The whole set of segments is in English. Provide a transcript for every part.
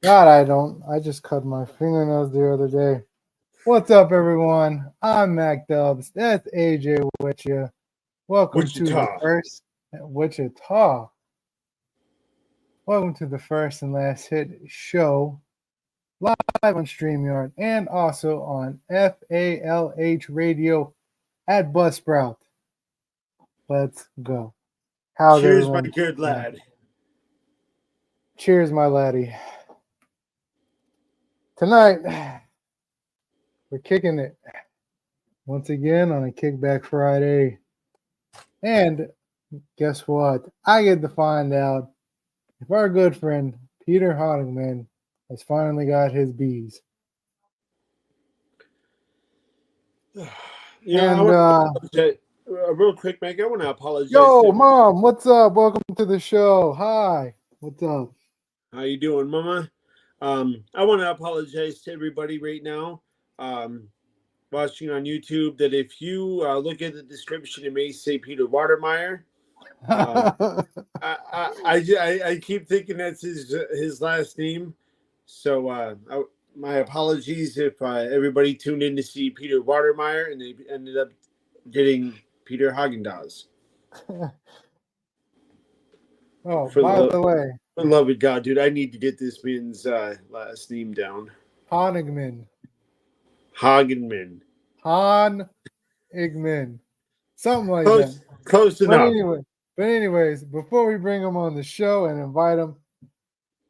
God, I don't. I just cut my fingernails the other day. What's up, everyone? I'm Mac Dubs. That's AJ with you. Welcome to the first Wichita. Welcome to the first and last hit show, live on StreamYard and also on FALH Radio at Buzzsprout. Let's go. How's Cheers, everyone? my good lad. Cheers, my laddie. Tonight, we're kicking it once again on a Kickback Friday. And guess what? I get to find out if our good friend Peter Watermire has finally got his bees. Real quick, Meg, I want to apologize. Yo, Mom, what's up? Welcome to the show. Hi, what's up? How you doing, Mama? I want to apologize to everybody right now watching on YouTube that if you look at the description, it may say Peter Watermire. I keep thinking that's his last name. So my apologies if everybody tuned in to see Peter Watermire and they ended up getting Peter Haagen-Dazs. Oh, by the way. For the love of God, dude, I need to get this man's last name down. Hagenman. Something like that. Close enough. But anyways, before we bring him on the show and invite him,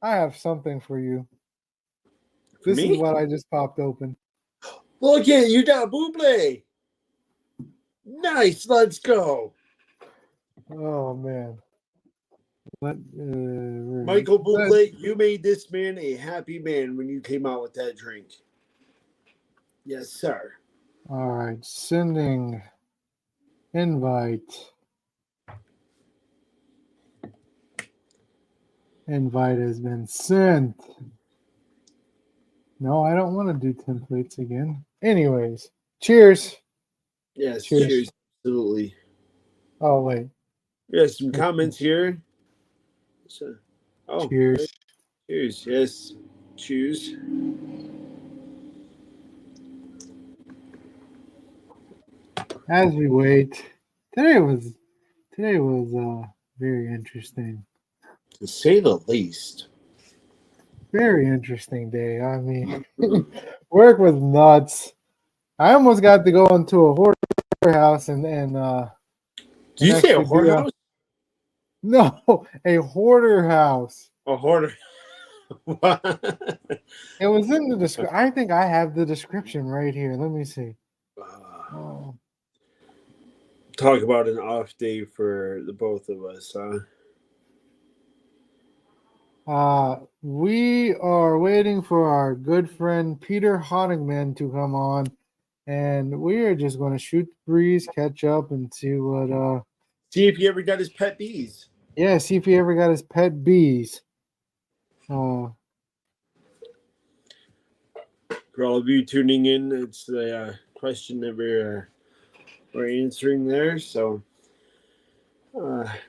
I have something for you. This is what I just popped open. Look at you got Buble. Nice, let's go. Oh man. Michael Bublé, you made this man a happy man when you came out with that drink. Yes, sir. All right, sending invite. Invite has been sent. No, I don't want to do templates again. Anyways, cheers. Yes, cheers. Absolutely. Oh, wait. We have some comments here. So, cheers. Cheers. Yes. Cheers. As we wait, today was very interesting. To say the least. Very interesting day. I mean, work was nuts. I almost got to go into a hoarder house and Did you say a hoarder house? No, a hoarder house. A hoarder. It was in the description. I think I have the description right here. Let me see. Talk about an off day for the both of us, huh? We are waiting for our good friend Peter Watermire to come on, and we are just going to shoot the breeze, catch up, and see what. See if he ever got his pet bees. Yeah, see if he ever got his pet bees. For all of you tuning in, it's the question that we're answering there. So,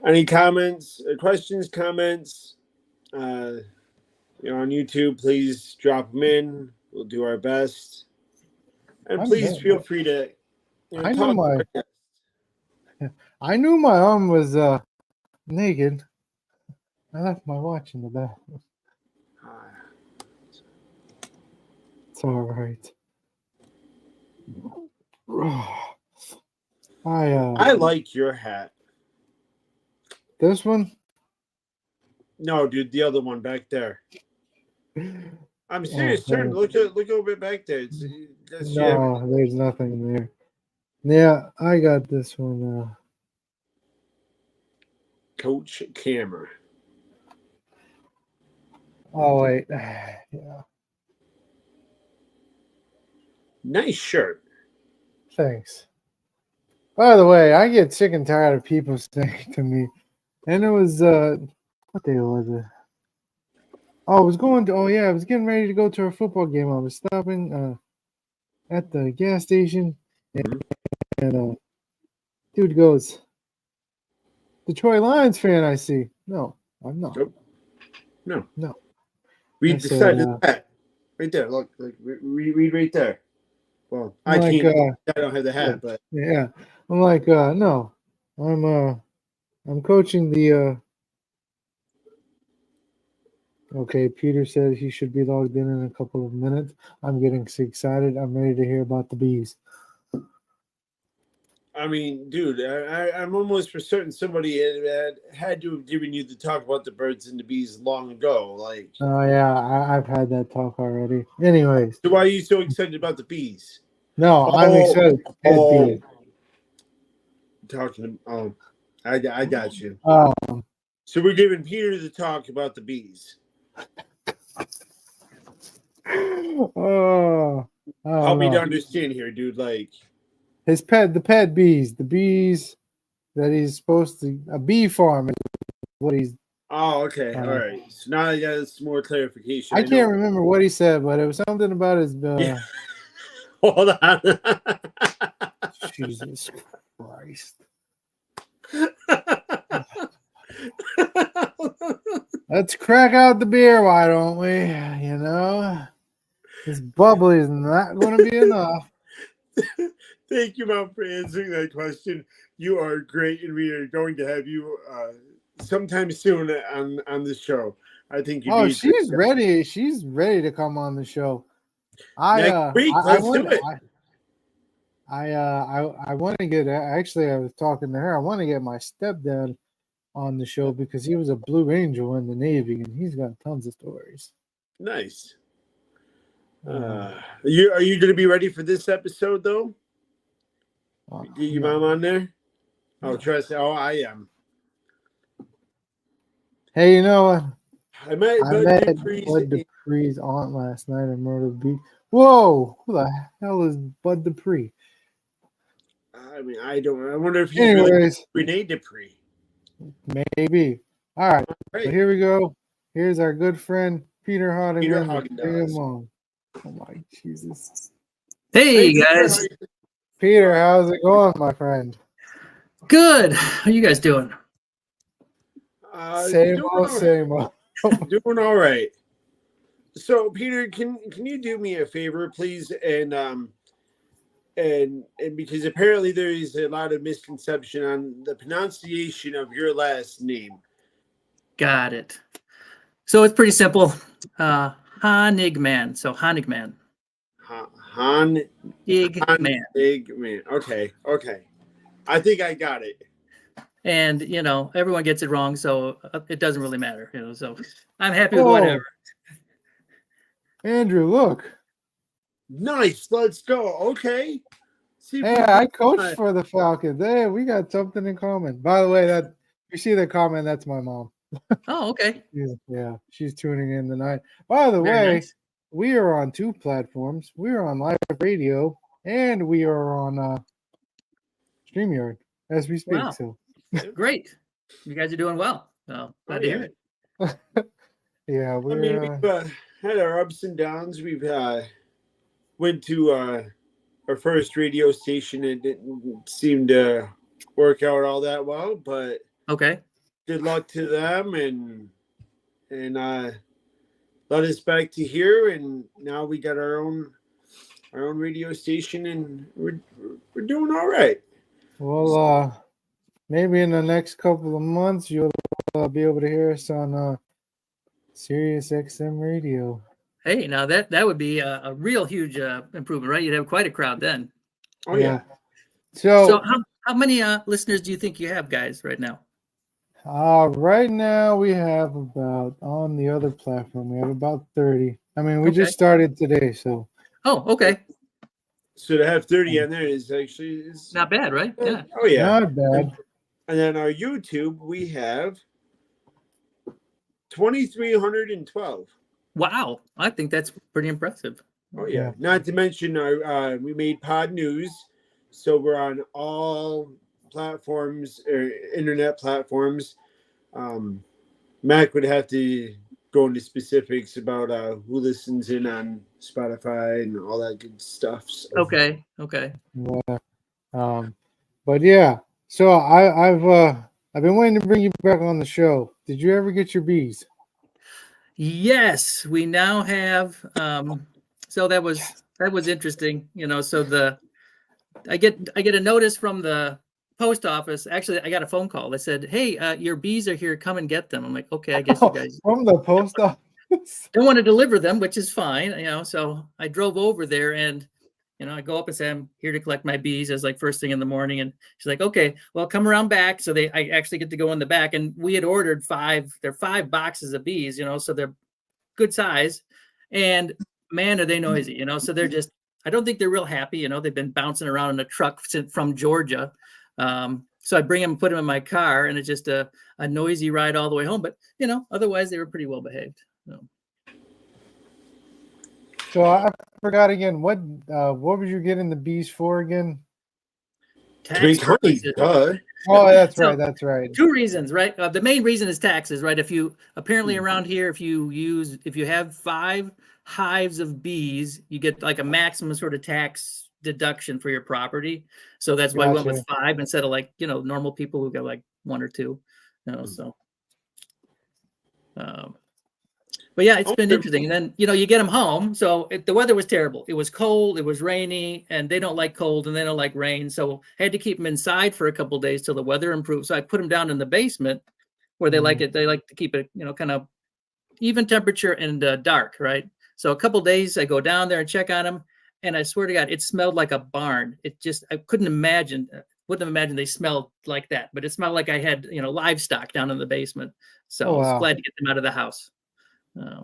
any comments, questions, comments? On YouTube, please drop them in. We'll do our best, and please feel free to. I knew my arm was naked. I left my watch in the bathroom. It's all right. I like your hat. This one? No, dude, the other one back there. I'm serious. Turn. Look over back there. No, there's nothing there. Yeah, I got this one. Coach Camera. Oh wait, yeah. Nice shirt. Thanks. By the way, I get sick and tired of people saying to me, and it was what day was it? Oh, I was getting ready to go to a football game. I was stopping at the gas station, and dude goes, Detroit Lions fan, I see. No, I'm not. Nope. No. Read the side of that. Right there. Look, read right there. Well, I can't. I don't have the hat, but yeah. I'm like, no. I'm coaching the Okay, Peter said he should be logged in a couple of minutes. I'm getting excited. I'm ready to hear about the bees. I mean, dude, I'm almost for certain somebody had to have given you the talk about the birds and the bees long ago. Like, oh yeah, I've had that talk already. Anyways, so why are you so excited about the bees? No, I'm excited. Talking to, I got you. So we're giving Peter the talk about the bees. Help me to understand here, dude. Like the pet bees, the bees that he's supposed to, a bee farm is what he's. Oh, okay, all right. So now I got some more clarification. I can't remember what he said, but it was something about his. Yeah. Hold on. Jesus Christ. Let's crack out the beer, why don't we? You know, this bubbly is not going to be enough. Thank you, Mom, for answering that question. You are great, and we are going to have you sometime soon on this show. I think you. Oh, she's ready. She's ready to come on the show. I want to get. Actually, I was talking to her. I want to get my stepdad on the show because he was a Blue Angel in the Navy, and he's got tons of stories. Nice. Are you going to be ready for this episode though? Get your mom on there. Oh, trust. Oh, I am. Hey, you know what? I met Bud Dupree's aunt last night in Myrtle Beach. Whoa! Who the hell is Bud Dupree? I mean, I wonder if he's really Renee Dupree. Maybe. All right. But here we go. Here's our good friend Peter Hoggen. Oh my Jesus! Hey guys. Peter, how's it going, my friend? Good. How you guys doing? Same old. Doing all right. So, Peter, can you do me a favor, please? And because apparently there is a lot of misconception on the pronunciation of your last name. Got it. So it's pretty simple. Honigman. So Honigman. Honigman. Okay. I think I got it. And everyone gets it wrong, so it doesn't really matter. So I'm happy with whatever. Andrew, look. Nice. Let's go. Okay. Hey, I coached for the Falcons. Hey, we got something in common. By the way, that you see the comment, that's my mom. Oh, okay. Yeah, she's tuning in tonight. By the way, nice. We are on 2 platforms. We are on Live Radio and we are on StreamYard as we speak. Wow. So great. You guys are doing well. Glad to hear it. Yeah, we've had our ups and downs. We've went to our first radio station. It didn't seem to work out all that well, but okay. Good luck to them and led us back to here, and now we got our own radio station, and we're doing all right. Well, maybe in the next couple of months you'll be able to hear us on Sirius XM Radio. Hey, now that would be a real huge improvement, right? You'd have quite a crowd then. Oh yeah. So how many listeners do you think you have, guys, right now? Right now we have about, on the other platform, we have about 30. I mean, we just started today, so. Oh, okay. So to have 30 on there is actually not bad, right? Yeah. Oh yeah. Not bad. And then our YouTube, we have 2,312. Wow, I think that's pretty impressive. Oh yeah. Not to mention we made Pod News, so we're on all platforms or internet platforms. Mac would have to go into specifics about who listens in on Spotify and all that good stuff. So. Okay. Yeah. But yeah, so I've been waiting to bring you back on the show. Did you ever get your bees? Yes, we now have. So that was interesting. So I get a notice from the post office. Actually, I got a phone call that said, "Hey, your bees are here. Come and get them." I'm like, "Okay, I guess you guys from the post office don't want to deliver them," which is fine. So I drove over there and. I go up and say, "I'm here to collect my bees." As like first thing in the morning, and she's like, "Okay, well, come around back." So I actually get to go in the back, and we had ordered 5. They're 5 boxes of bees, so they're good size, and man, are they noisy, So they're just. I don't think they're real happy, They've been bouncing around in a truck from Georgia, so I bring them, put them in my car, and it's just a noisy ride all the way home. But otherwise they were pretty well behaved. So I forgot again. What would you get in the bees for again? Tax purposes. Oh, that's right. That's right. 2 reasons, right? The main reason is taxes, right? If you apparently around here, if you have 5 hives of bees, you get like a maximum sort of tax deduction for your property. So that's why we went with 5 instead of like normal people who got like 1 or 2. So. But yeah, it's been interesting. And then, you get them home. So the weather was terrible. It was cold, it was rainy, and they don't like cold and they don't like rain. So I had to keep them inside for a couple of days till the weather improved. So I put them down in the basement where they like it. They like to keep it, kind of even temperature and dark, right? So a couple of days I go down there and check on them. And I swear to God, it smelled like a barn. I wouldn't have imagined they smelled like that. But it smelled like I had, livestock down in the basement. So I was glad to get them out of the house. I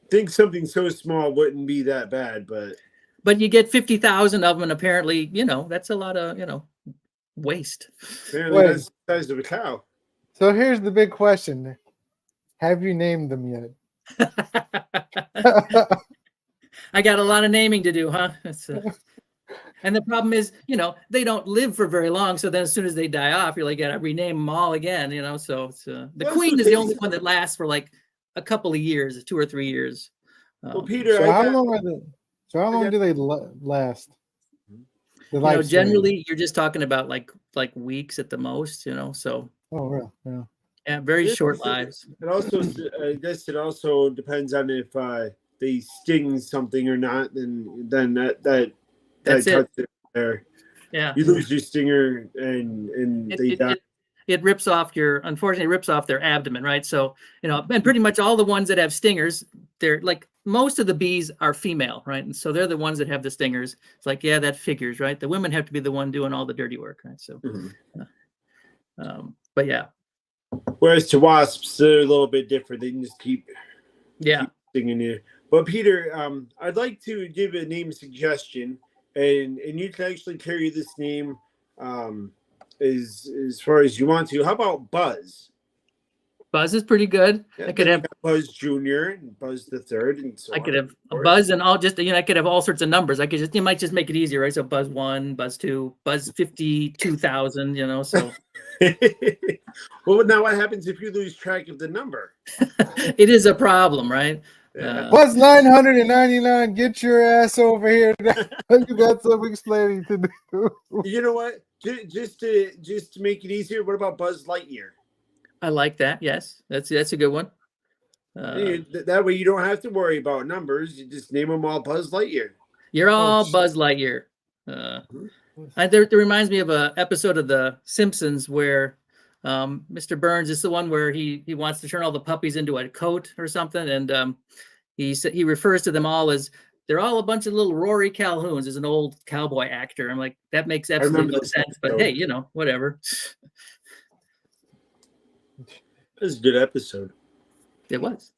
think something so small wouldn't be that bad, but you get 50,000 of them, and apparently, that's a lot of waste. Apparently, that's the size of a cow. So here's the big question: have you named them yet? I got a lot of naming to do, huh? And the problem is, they don't live for very long. So then as soon as they die off, you're like, got to rename them all again, So it's, the queen is the only one that lasts for like a couple of years, 2 or 3 years. Well, Peter, so how long do they last? Generally you're just talking about like weeks at the most, So. Oh, really? Yeah. Yeah, very short lives. It also, I guess, it also depends on if they sting something or not. Then that's cuts it there. Yeah, you lose your stinger and they die. It rips off unfortunately rips off their abdomen, right? So, and pretty much all the ones that have stingers, they're like, most of the bees are female, right? And so they're the ones that have the stingers. It's like, yeah, that figures, right? The women have to be the one doing all the dirty work, right? So, but yeah. Whereas to wasps, they're a little bit different. They can just keep stinging you. But Peter, I'd like to give a name suggestion, and you can actually carry this name as far as you want to. How about Buzz? Buzz is pretty good. Yeah, I could have Buzz Jr. and Buzz the Third, and so I could have a Buzz and all just I could have all sorts of numbers. You might just make it easier, right? So Buzz 1, Buzz 2, Buzz 52,000. So. Well, now what happens if you lose track of the number? It is a problem, right? Buzz 999, get your ass over here. You got some explaining to do. You know what? Just to make it easier, what about Buzz Lightyear? I like that. Yes, that's a good one. That way you don't have to worry about numbers. You just name them all Buzz Lightyear. You're all Buzz Lightyear. There reminds me of an episode of The Simpsons where Mr. Burns is the one where he wants to turn all the puppies into a coat or something, and he refers to them all as they're all a bunch of little Rory Calhouns, as an old cowboy actor. I'm like, that makes absolutely no sense, but hey, whatever. It was a good episode. It was.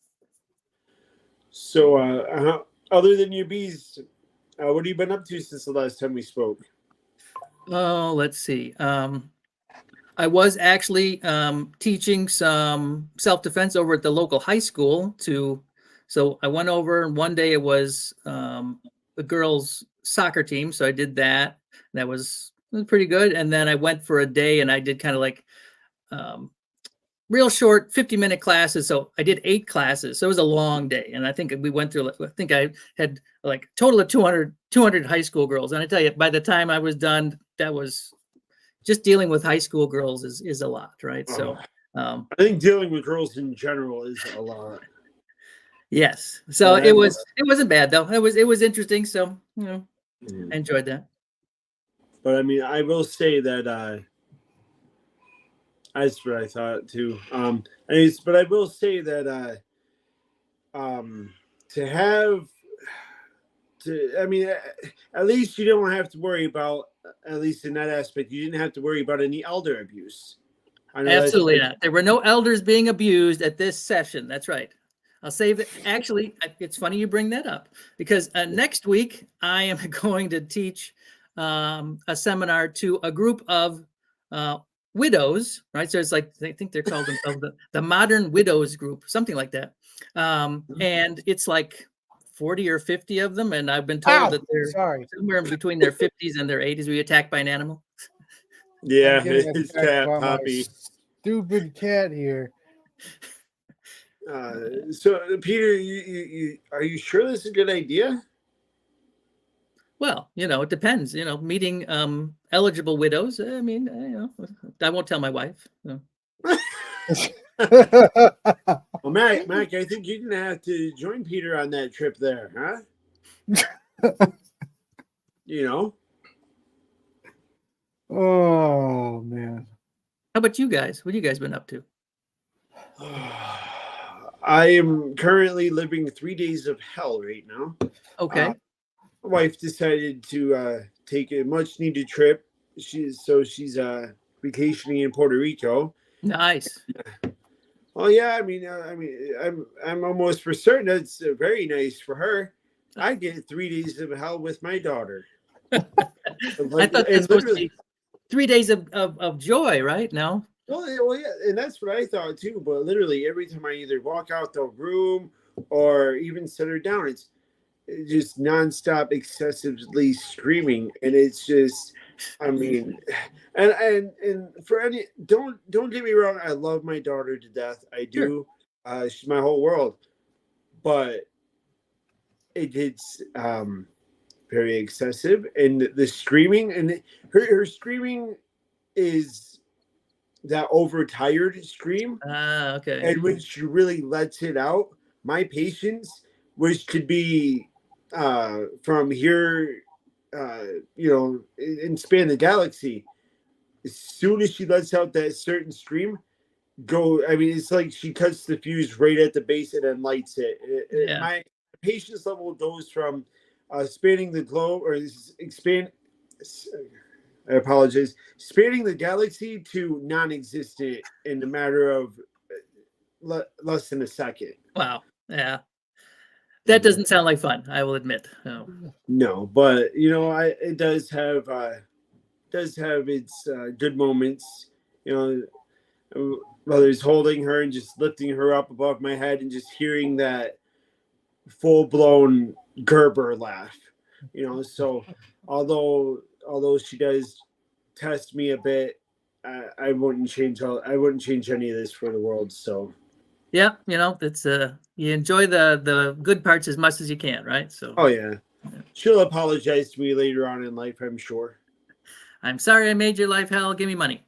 So, other than your bees, what have you been up to since the last time we spoke? Oh, let's see. I was actually teaching some self-defense over at the local high school. So I went over, and one day it was the girls' soccer team. So I did that. That was pretty good. And then I went for a day, and I did kind of like real short 50-minute classes. So I did 8 classes. So it was a long day. And I think we went through, I think I had like a total of 200 high school girls. And I tell you, by the time I was done, that was just dealing with high school girls is a lot, right? So I think dealing with girls in general is a lot. Yes. So it wasn't bad though. It was interesting. So, I enjoyed that. But I mean, I will say that that's what I thought too. But I will say that at least you don't have to worry about, at least in that aspect, you didn't have to worry about any elder abuse. Absolutely not. There were no elders being abused at this session. That's right. I'll save it. Actually, it's funny you bring that up because next week I am going to teach a seminar to a group of widows, right? So it's like, I think they're called themselves the Modern Widows Group, something like that. And it's like 40 or 50 of them. And I've been told that they're somewhere in between their 50s and their 80s. Were you attacked by an animal? Yeah, it's cat Poppy. Stupid cat here. So Peter, you are you sure this is a good idea? Well, it depends. Meeting eligible widows. I mean, I won't tell my wife. Well, Mac, I think you're gonna have to join Peter on that trip there, huh? Oh man. How about you guys? What have you guys been up to? I am currently living 3 days of hell right now. Okay. My wife decided to take a much needed trip. She's vacationing in Puerto Rico. Nice. Oh yeah, I'm almost for certain that's very nice for her. I get 3 days of hell with my daughter. I thought that's supposed to be 3 days of joy, right? No. Well, yeah, and that's what I thought too. But literally, every time I either walk out the room or even set her down, it's just nonstop, excessively screaming, and it's just, and for any, don't get me wrong, I love my daughter to death. I do. Sure. She's my whole world, but it gets very excessive, and the screaming, and her screaming is that overtired scream. Okay. And when she really lets it out, my patience, which could be from here, and span the galaxy, as soon as she lets out that certain scream, it's like she cuts the fuse right at the base and then lights it. Yeah. My patience level goes from spanning the globe or I apologize. Spanning the galaxy to non-existent in a matter of less than a second. Wow. Yeah. That doesn't sound like fun, I will admit. No, but it does have its good moments. Whether it's holding her and just lifting her up above my head and just hearing that full-blown Gerber laugh. So although she does test me a bit, I wouldn't change any of this for the world. So yeah, it's you enjoy the good parts as much as you can, right? So yeah. She'll apologize to me later on in life, I'm sure. I'm sorry I made your life hell. Give me money.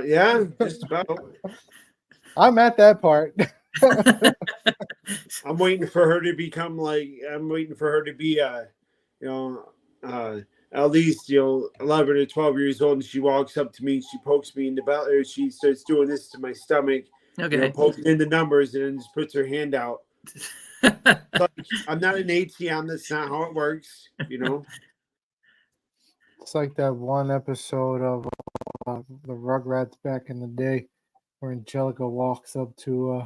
Yeah, just about. I'm at that part. I'm waiting for her to be 11 or 12 years old, and she walks up to me and she pokes me in the belly, or she starts doing this to my stomach. Okay. Poking in the numbers and then just puts her hand out. I'm not an ATM. That's not how it works. It's like that one episode of the Rugrats back in the day where Angelica walks up to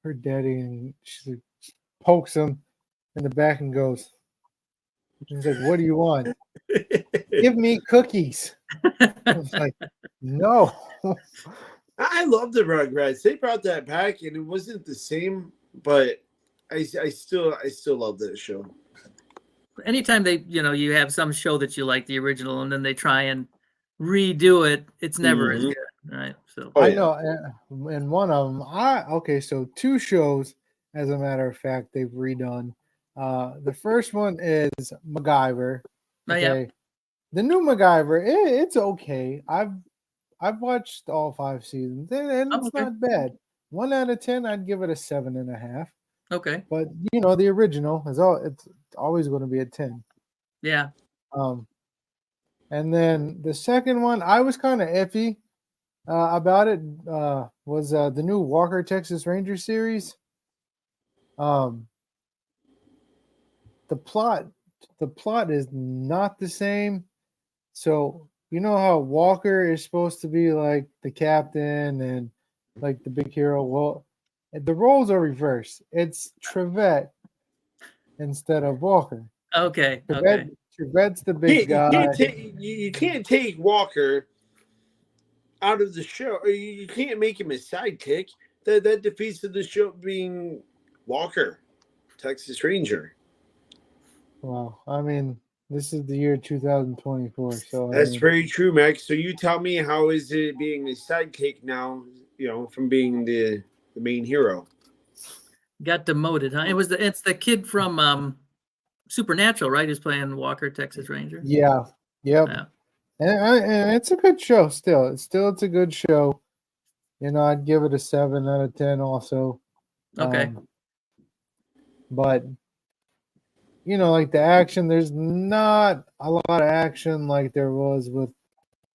her daddy and she pokes him in the back and goes, he's like, "What do you want?" "Give me cookies." I was like, no. I love the Rugrats. They brought that back, and it wasn't the same, but I still love that show. Anytime they, you have some show that you like the original, and then they try and redo it, it's never as good, right? So I know, and one of them, so two shows, as a matter of fact, they've redone. The first one is MacGyver. Okay, yeah. The new MacGyver, it's okay. I've watched all 5 seasons, and it's not bad. 1 out of 10, I'd give it a 7.5. Okay. But you know, the original is it's always going to be a 10. Yeah. And then the second one, I was kind of iffy about it. Was the new Walker Texas Ranger series? The plot is not the same. So you know how Walker is supposed to be like the captain and like the big hero. Well, the roles are reversed. It's Trevette instead of Walker. Okay. Okay. Trevette's the big guy. You can't take Walker out of the show. Or you can't make him a sidekick. That defeats the show being Walker, Texas Ranger. Well, I mean, this is the year 2024, so That's very true, Max. So you tell me, how is it being a sidekick now? You know, from being the main hero. Got demoted, huh? It's the kid from Supernatural, right? Who's playing Walker, Texas Ranger. Yeah. Yep. Yeah. And it's a good show. Still, it's a good show. You know, I'd give it a 7 out of 10. Also. Okay. But you know, like the action, there's not a lot of action like there was with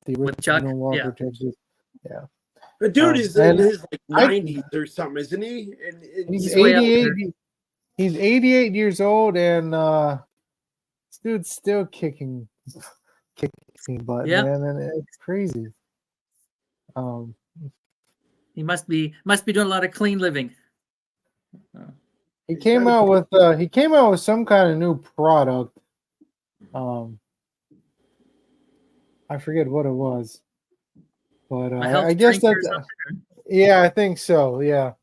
the original Walker, Texas. Yeah. The dude is in his like 90s or something, isn't he? And he's 88. He's 88 years old, and this dude's still kicking butt, man, and it's crazy. He must be doing a lot of clean living. He came out with some kind of new product. I forget what it was, but I guess that's I think so. Yeah.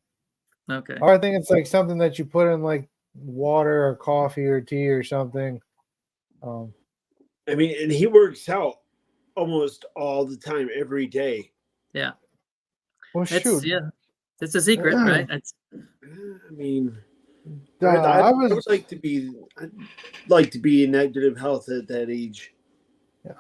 Okay. Or I think it's like something that you put in like water or coffee or tea or something. I mean, and he works out almost all the time, every day. Yeah. Well, shoot. Yeah. It's a secret, right? I mean, I'd like to be in that good of health at that age.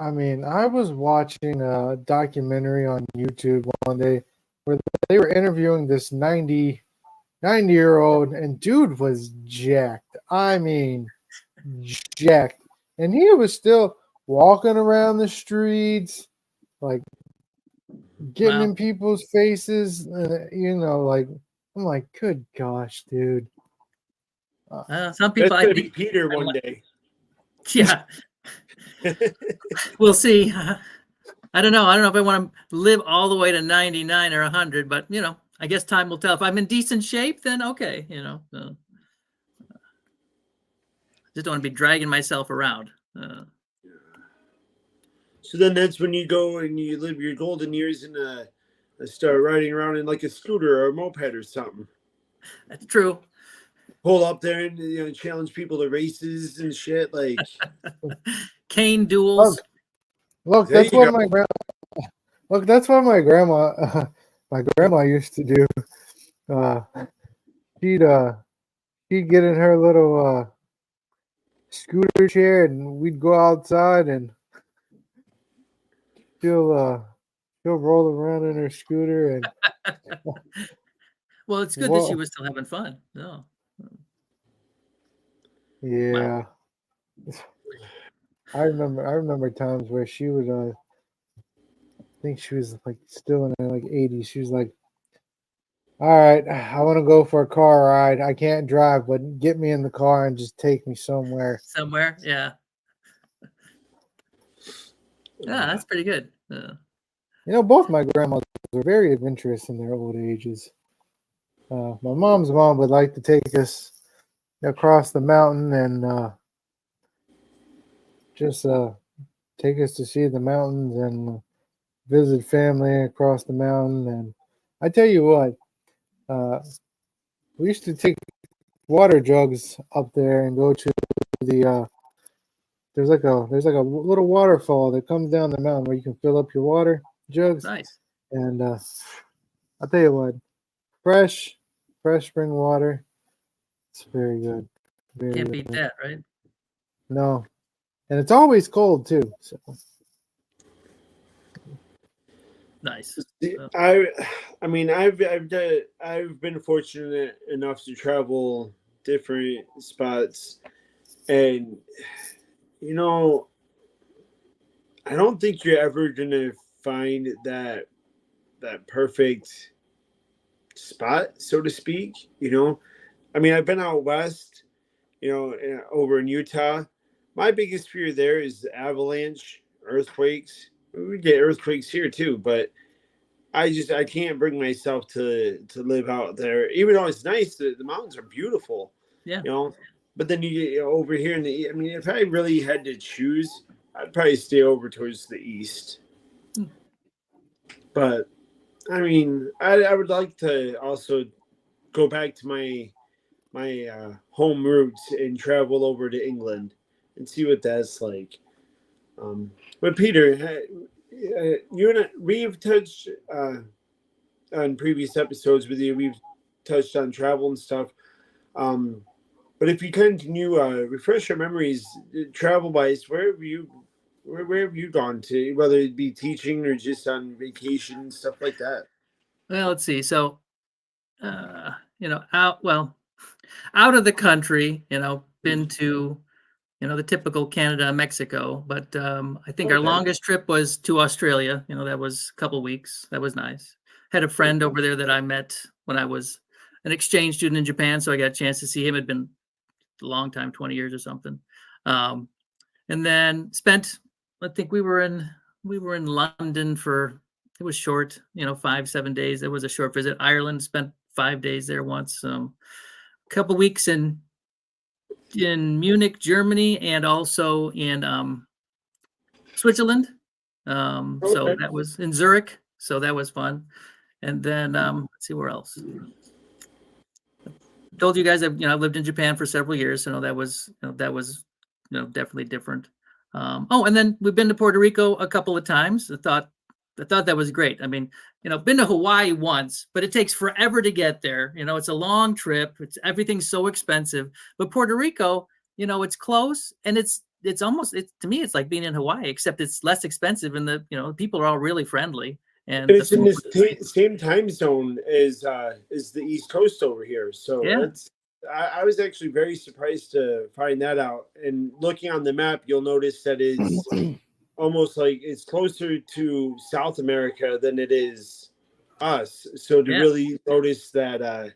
I mean, I was watching a documentary on YouTube one day where they were interviewing this 90-year-old, and dude was jacked. I mean, jacked. And he was still walking around the streets, like getting in people's faces. You know, like, I'm like, good gosh, dude. Some people, I think Peter one day. Yeah. We'll see. I don't know if I want to live all the way to 99 or 100, but you know, I guess time will tell. If I'm in decent shape, then okay, you know. Just don't want to be dragging myself around. So then that's when you go and you live your golden years and start riding around in like a scooter or a moped or something. That's true. Pull up there and challenge people to races and shit, like cane duels. Look, that's what my grandma. Look, that's what my grandma used to do. She'd get in her little scooter chair, and we'd go outside, and she'll roll around in her scooter. And well, it's good that she was still having fun. No. Yeah. Wow. I remember times where she would I think she was like still in her like 80s. She was like, all right, I want to go for a car ride. I can't drive, but get me in the car and just take me somewhere. Yeah. Yeah, that's pretty good. You know, both my grandmas were very adventurous in their old ages. My mom's mom would like to take us across the mountain and just take us to see the mountains and visit family across the mountain. And I tell you what, we used to take water jugs up there and go to the there's like a little waterfall that comes down the mountain where you can fill up your water jugs. Nice. And I'll tell you what, fresh spring water, it's very good. Can't beat that, right? No. And it's always cold too. So. Nice. I mean, I've been fortunate enough to travel different spots, and you know, I don't think you're ever gonna find that perfect spot, so to speak. You know, I mean, I've been out west, you know, over in Utah. My biggest fear there is avalanche, earthquakes. We get earthquakes here too, but I can't bring myself to live out there. Even though it's nice, the mountains are beautiful. Yeah. You know, but then you get over here in the. I mean, if I really had to choose, I'd probably stay over towards the east. But I mean, I would like to also go back to my home roots and travel over to England and see what that's like. But Peter, you and we've touched on previous episodes with you. We've touched on travel and stuff. But if you can you refresh your memories, travel wise, where have you gone to? Whether it be teaching or just on vacation and stuff like that. Well, let's see. So, out of the country, been to, the typical Canada, Mexico, but I think our longest trip was to Australia. That was a couple weeks. That was nice. Had a friend over there that I met when I was an exchange student in Japan, so I got a chance to see him. It had been a long time, 20 years or something. And then spent, I think we were in London for, it was short, 5-7 days. It was a short visit. Ireland, spent 5 days there once. A couple weeks in Munich, Germany, and also in Switzerland. So that was in Zurich. So that was fun. And then let's see where else. Told you guys I've lived in Japan for several years. So that was definitely different. And then we've been to Puerto Rico a couple of times. I thought that was great. I mean, been to Hawaii once, but it takes forever to get there. It's a long trip. Everything's so expensive. But Puerto Rico, it's close, and it's almost, to me, it's like being in Hawaii, except it's less expensive, and the people are all really friendly. And it's in the same time zone as the East Coast over here. So I was actually very surprised to find that out. And looking on the map, you'll notice that it's almost like it's closer to South America than it is us. So to really notice that that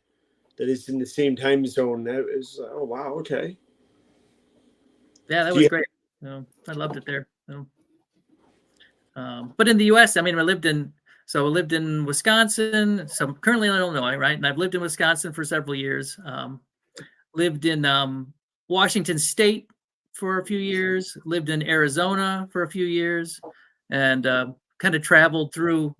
it's in the same time zone, that is, oh wow, okay. Yeah, that was great. I loved it there. But in the U.S., I mean, I lived in Wisconsin. So I'm currently in Illinois, right? And I've lived in Wisconsin for several years. Lived in Washington State for a few years. Lived in Arizona for a few years, and kind of traveled through.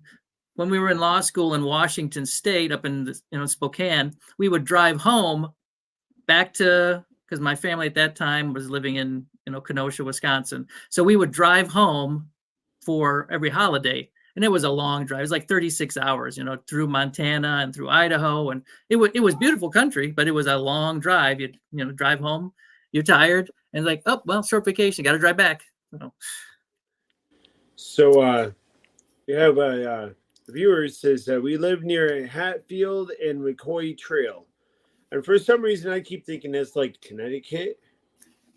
When we were in law school in Washington State, up in Spokane, we would drive home back to, because my family at that time was living in Kenosha, Wisconsin. So we would drive home for every holiday, and it was a long drive. It was like 36 hours, through Montana and through Idaho, and it was beautiful country, but it was a long drive. You'd drive home, you're tired, and like, oh well, short vacation, got to drive back. So we have a viewer says we live near Hatfield and McCoy Trail, and for some reason I keep thinking that's like Connecticut.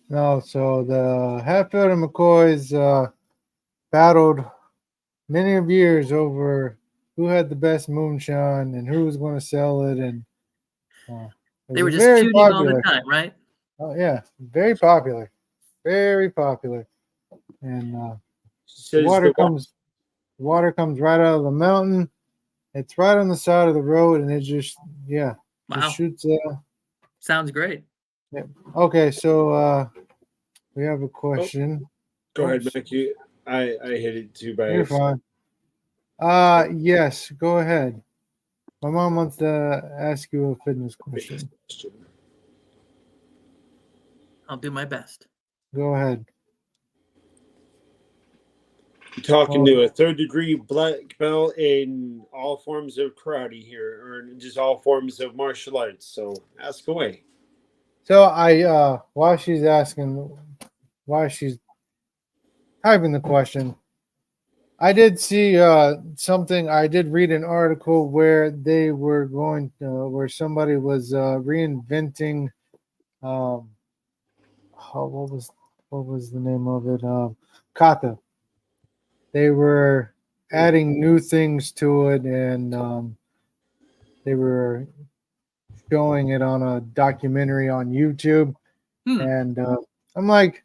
No, so the Hatfield and McCoys battled many of years over who had the best moonshine and who was going to sell it, and they were just feuding all the time, right? Oh yeah, very popular, and water comes right out of the mountain. It's right on the side of the road, and it just shoots. Sounds great. Yeah. Okay, so we have a question. Go ahead, Matthew. I hit it too by. You're fine. Yes, go ahead. My mom wants to ask you a fitness question. I'll do my best. Go ahead. You're talking to a third-degree black belt in all forms of karate here, or just all forms of martial arts. So ask away. So while she's typing the question, I did see something. I did read an article where they were where somebody was reinventing. Um, what was the name of it? Kata. They were adding new things to it, and they were showing it on a documentary on YouTube. And I'm like,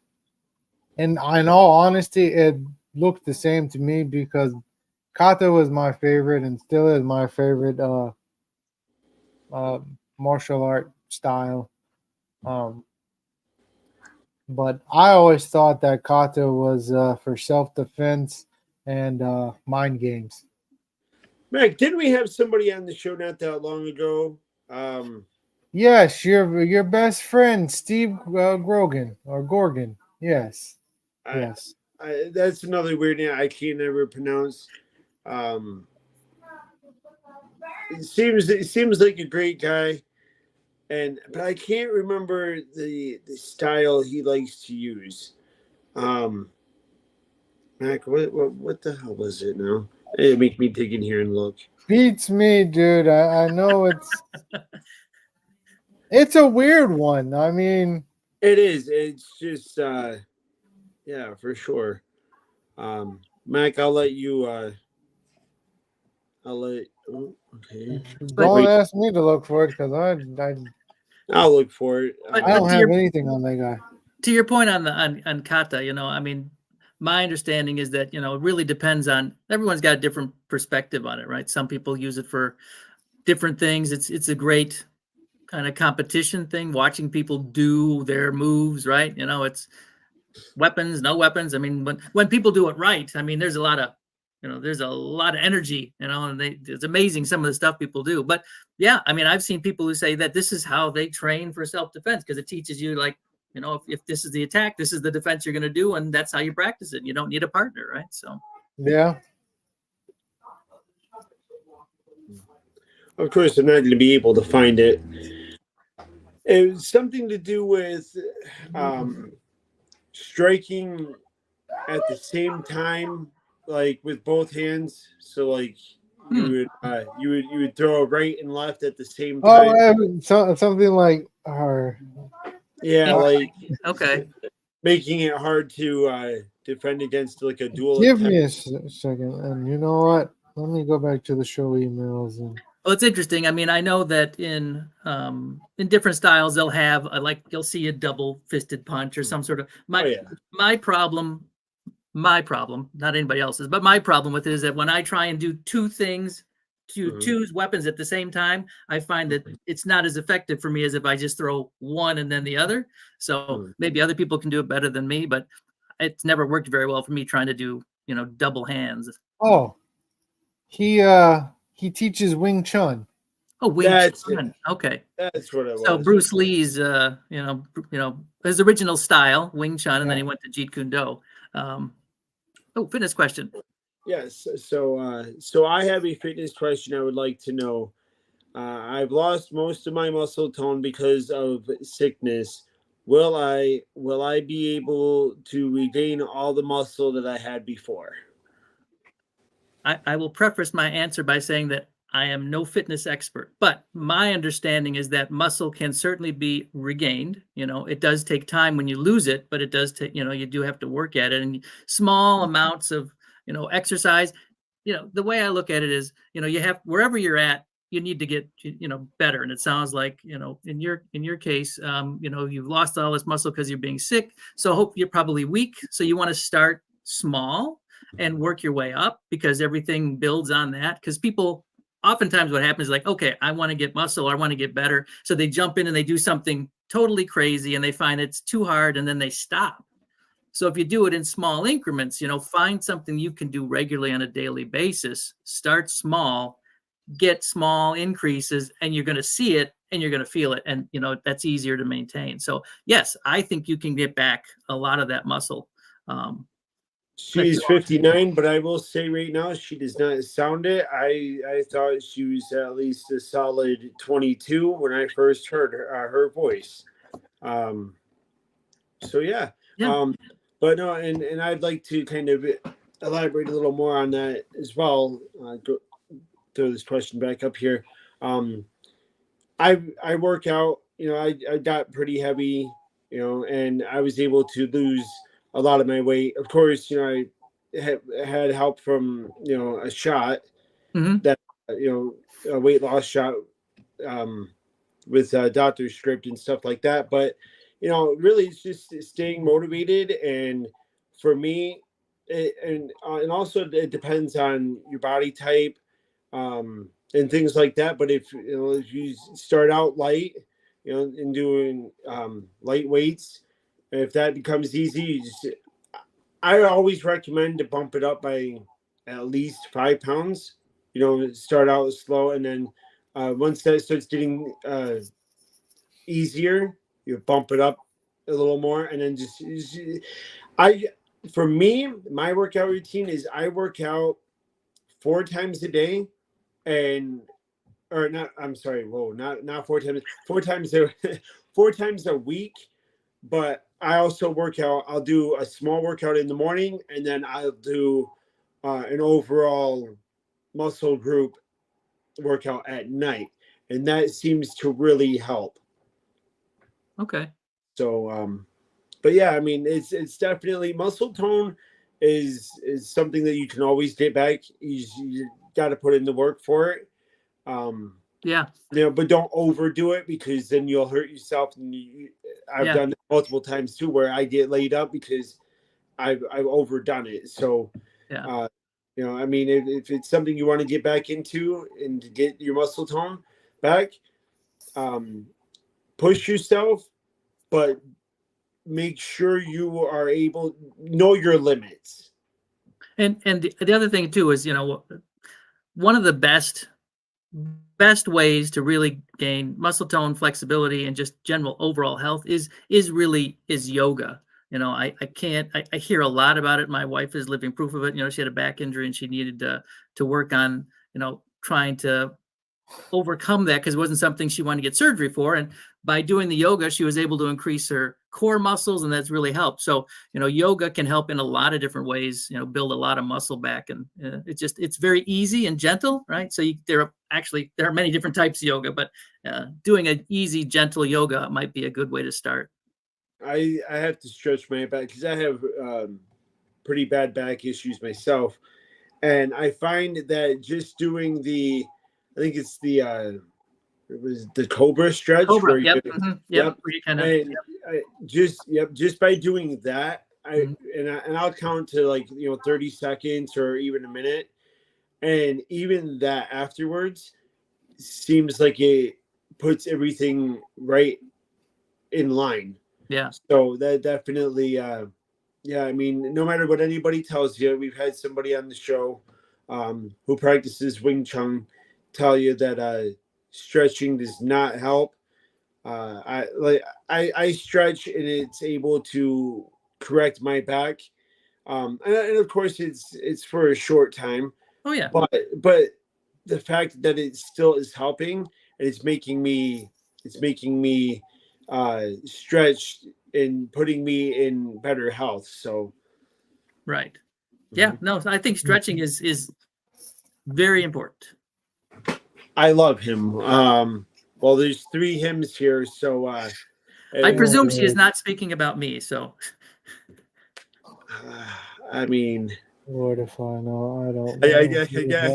and in all honesty, it looked the same to me because Kata was my favorite and still is my favorite martial art style. But I always thought that Kata was for self-defense and mind games. Mac, didn't we have somebody on the show not that long ago? Yes, your best friend, Steve Grogan or Gorgon. Yes. Yes. That's another weird name I can't ever pronounce. It seems like a great guy, but I can't remember the style he likes to use. Mac, what the hell was it now? It make me dig in here and look. Beats me, dude. I know it's a weird one. I mean, it is. It's just yeah, for sure. Mac, I'll let you. Okay. Don't ask me to look for it because I'll look for it. I don't have anything on that guy. To your point on kata, I mean, my understanding is that it really depends on everyone's got a different perspective on it, right? Some people use it for different things. It's a great kind of competition thing, watching people do their moves, right? It's weapons, no weapons. I mean, when people do it right, I mean, there's a lot of energy, and it's amazing some of the stuff people do. But yeah, I mean, I've seen people who say that this is how they train for self-defense because it teaches you, like, if this is the attack, this is the defense you're going to do, and that's how you practice it. You don't need a partner, right? So yeah. Of course, I'm not going to be able to find it. It was something to do with striking at the same time, like with both hands. So, like you would throw right and left at the same time. Oh, something like yeah, like okay, making it hard to defend against like a dual. Give me a second, and you know what? Let me go back to the show emails. Well, it's interesting. I mean, I know that in different styles, they'll have you'll see a double-fisted punch or some sort of my problem, not anybody else's, but my problem with it is that when I try and do two things, two weapons at the same time, I find that it's not as effective for me as if I just throw one and then the other. So maybe other people can do it better than me, but it's never worked very well for me trying to do, double hands. Oh, he teaches Wing Chun. Oh, Wing Chun. Okay, that's what it was. So Bruce Lee's, his original style, Wing Chun, and then he went to Jeet Kune Do. Fitness question. Yes. So I have a fitness question I would like to know. I've lost most of my muscle tone because of sickness. Will I be able to regain all the muscle that I had before? I will preface my answer by saying that I am no fitness expert, but my understanding is that muscle can certainly be regained. It does take time when you lose it, but it does take, you do have to work at it, and small amounts of, exercise. The way I look at it is, you have, wherever you're at, you need to get, better. And it sounds like, in your case, you've lost all this muscle because you're being sick. So I hope you're probably weak. So you want to start small and work your way up, because everything builds on that. Because people, oftentimes what happens is like, okay, I want to get muscle, or I want to get better. So they jump in and they do something totally crazy and they find it's too hard and then they stop. So if you do it in small increments, find something you can do regularly on a daily basis, start small, get small increases, and you're going to see it and you're going to feel it. And, that's easier to maintain. So yes, I think you can get back a lot of that muscle. She's 59, but I will say right now, she does not sound it. I thought she was at least a solid 22 when I first heard her voice. So yeah. But no, and I'd like to kind of elaborate a little more on that as well. Throw this question back up here. I work out. I got pretty heavy. And I was able to lose a lot of my weight. Of course, I had help from a shot that a weight loss shot with doctor's script and stuff like that. But really, it's just staying motivated. And for me, and also it depends on your body type and things like that. But if you start out light, and doing light weights, if that becomes easy, I always recommend to bump it up by at least 5 pounds. Start out slow, and then once that starts getting easier, you bump it up a little more, and then for me, my workout routine is I work out 4 times a day, not 4 times, 4 times a week. But I also work out. I'll do a small workout in the morning, and then I'll do an overall muscle group workout at night, and that seems to really help. Okay. So, but yeah, I mean, it's definitely muscle tone is something that you can always get back. You got to put in the work for it. But don't overdo it, because then you'll hurt yourself. And I've done it multiple times too, where I get laid up because I've overdone it. So, I mean, if it's something you want to get back into and to get your muscle tone back, push yourself, but make sure you are able know your limits. And the other thing too is, one of the best ways to really gain muscle tone, flexibility, and just general overall health is yoga. I hear a lot about it. My wife is living proof of it. She had a back injury and she needed to work on, trying to overcome that, because it wasn't something she wanted to get surgery for. And by doing the yoga, she was able to increase her core muscles, and that's really helped. So, yoga can help in a lot of different ways, build a lot of muscle back. And it's very easy and gentle, right? So there are many different types of yoga, but doing an easy, gentle yoga might be a good way to start. I have to stretch my back because I have pretty bad back issues myself. And I find that just doing I think it's it was the Cobra stretch. Cobra, where just by doing that, I'll count to 30 seconds or even a minute, and even that afterwards seems like it puts everything right in line. Yeah. So that definitely, I mean, no matter what anybody tells you, we've had somebody on the show who practices Wing Chun tell you that stretching does not help. I stretch, and it's able to correct my back, and of course it's for a short time. Oh yeah. But the fact that it still is helping, and it's making me stretch and putting me in better health. So right. Yeah. No, I think stretching is very important. I love him. Well, there's 3 hymns here, so I presume she is not speaking about me. So, I mean, Lord, if I know, I don't know. I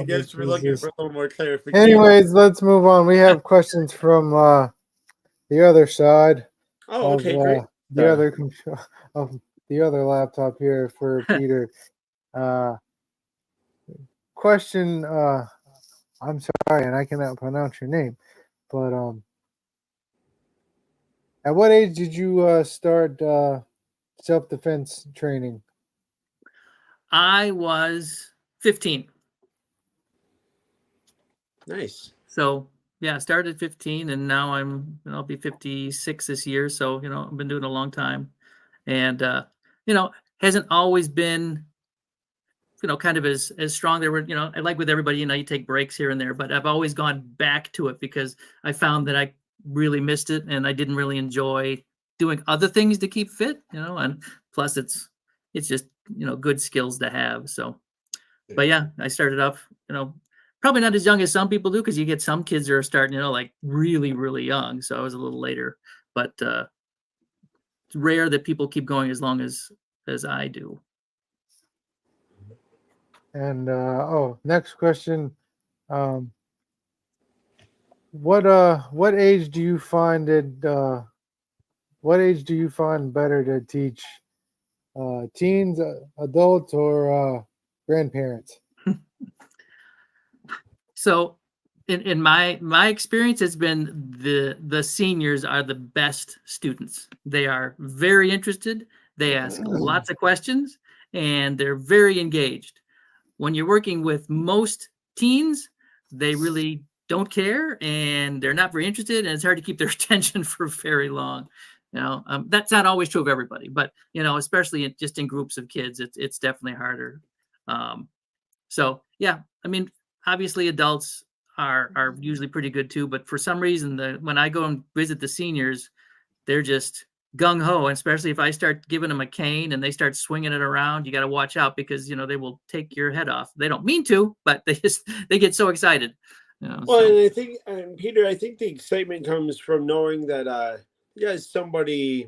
guess we're looking for a little more clarification. Anyways, let's move on. We have questions from the other side. Oh, okay, great. The other laptop here for Peter. Question. I'm sorry, and I cannot pronounce your name, but at what age did you start self-defense training? I was 15. Nice. So yeah, I started at 15, and now I'll be 56 this year. So I've been doing it a long time, and hasn't always been kind of as strong. There were, like with everybody, you take breaks here and there, but I've always gone back to it because I found that I really missed it, and I didn't really enjoy doing other things to keep fit, and plus it's just good skills to have. So, but yeah, I started off, probably not as young as some people do, because you get some kids that are starting, like really, really young. So I was a little later, but it's rare that people keep going as long as I do. And next question. What age do you find what age do you find better to teach? Teens, adults, or grandparents? So in my experience, it's been the seniors are the best students. They are very interested. They ask lots of questions, and they're very engaged. When you're working with most teens, they really don't care, and they're not very interested, and it's hard to keep their attention for very long. That's not always true of everybody, but especially just in groups of kids, it's definitely harder. So yeah, I mean, obviously adults are usually pretty good too, but for some reason, when I go and visit the seniors, they're just gung ho, and especially if I start giving them a cane and they start swinging it around, you got to watch out, because they will take your head off. They don't mean to, but they get so excited. And I think, Peter, I think the excitement comes from knowing that somebody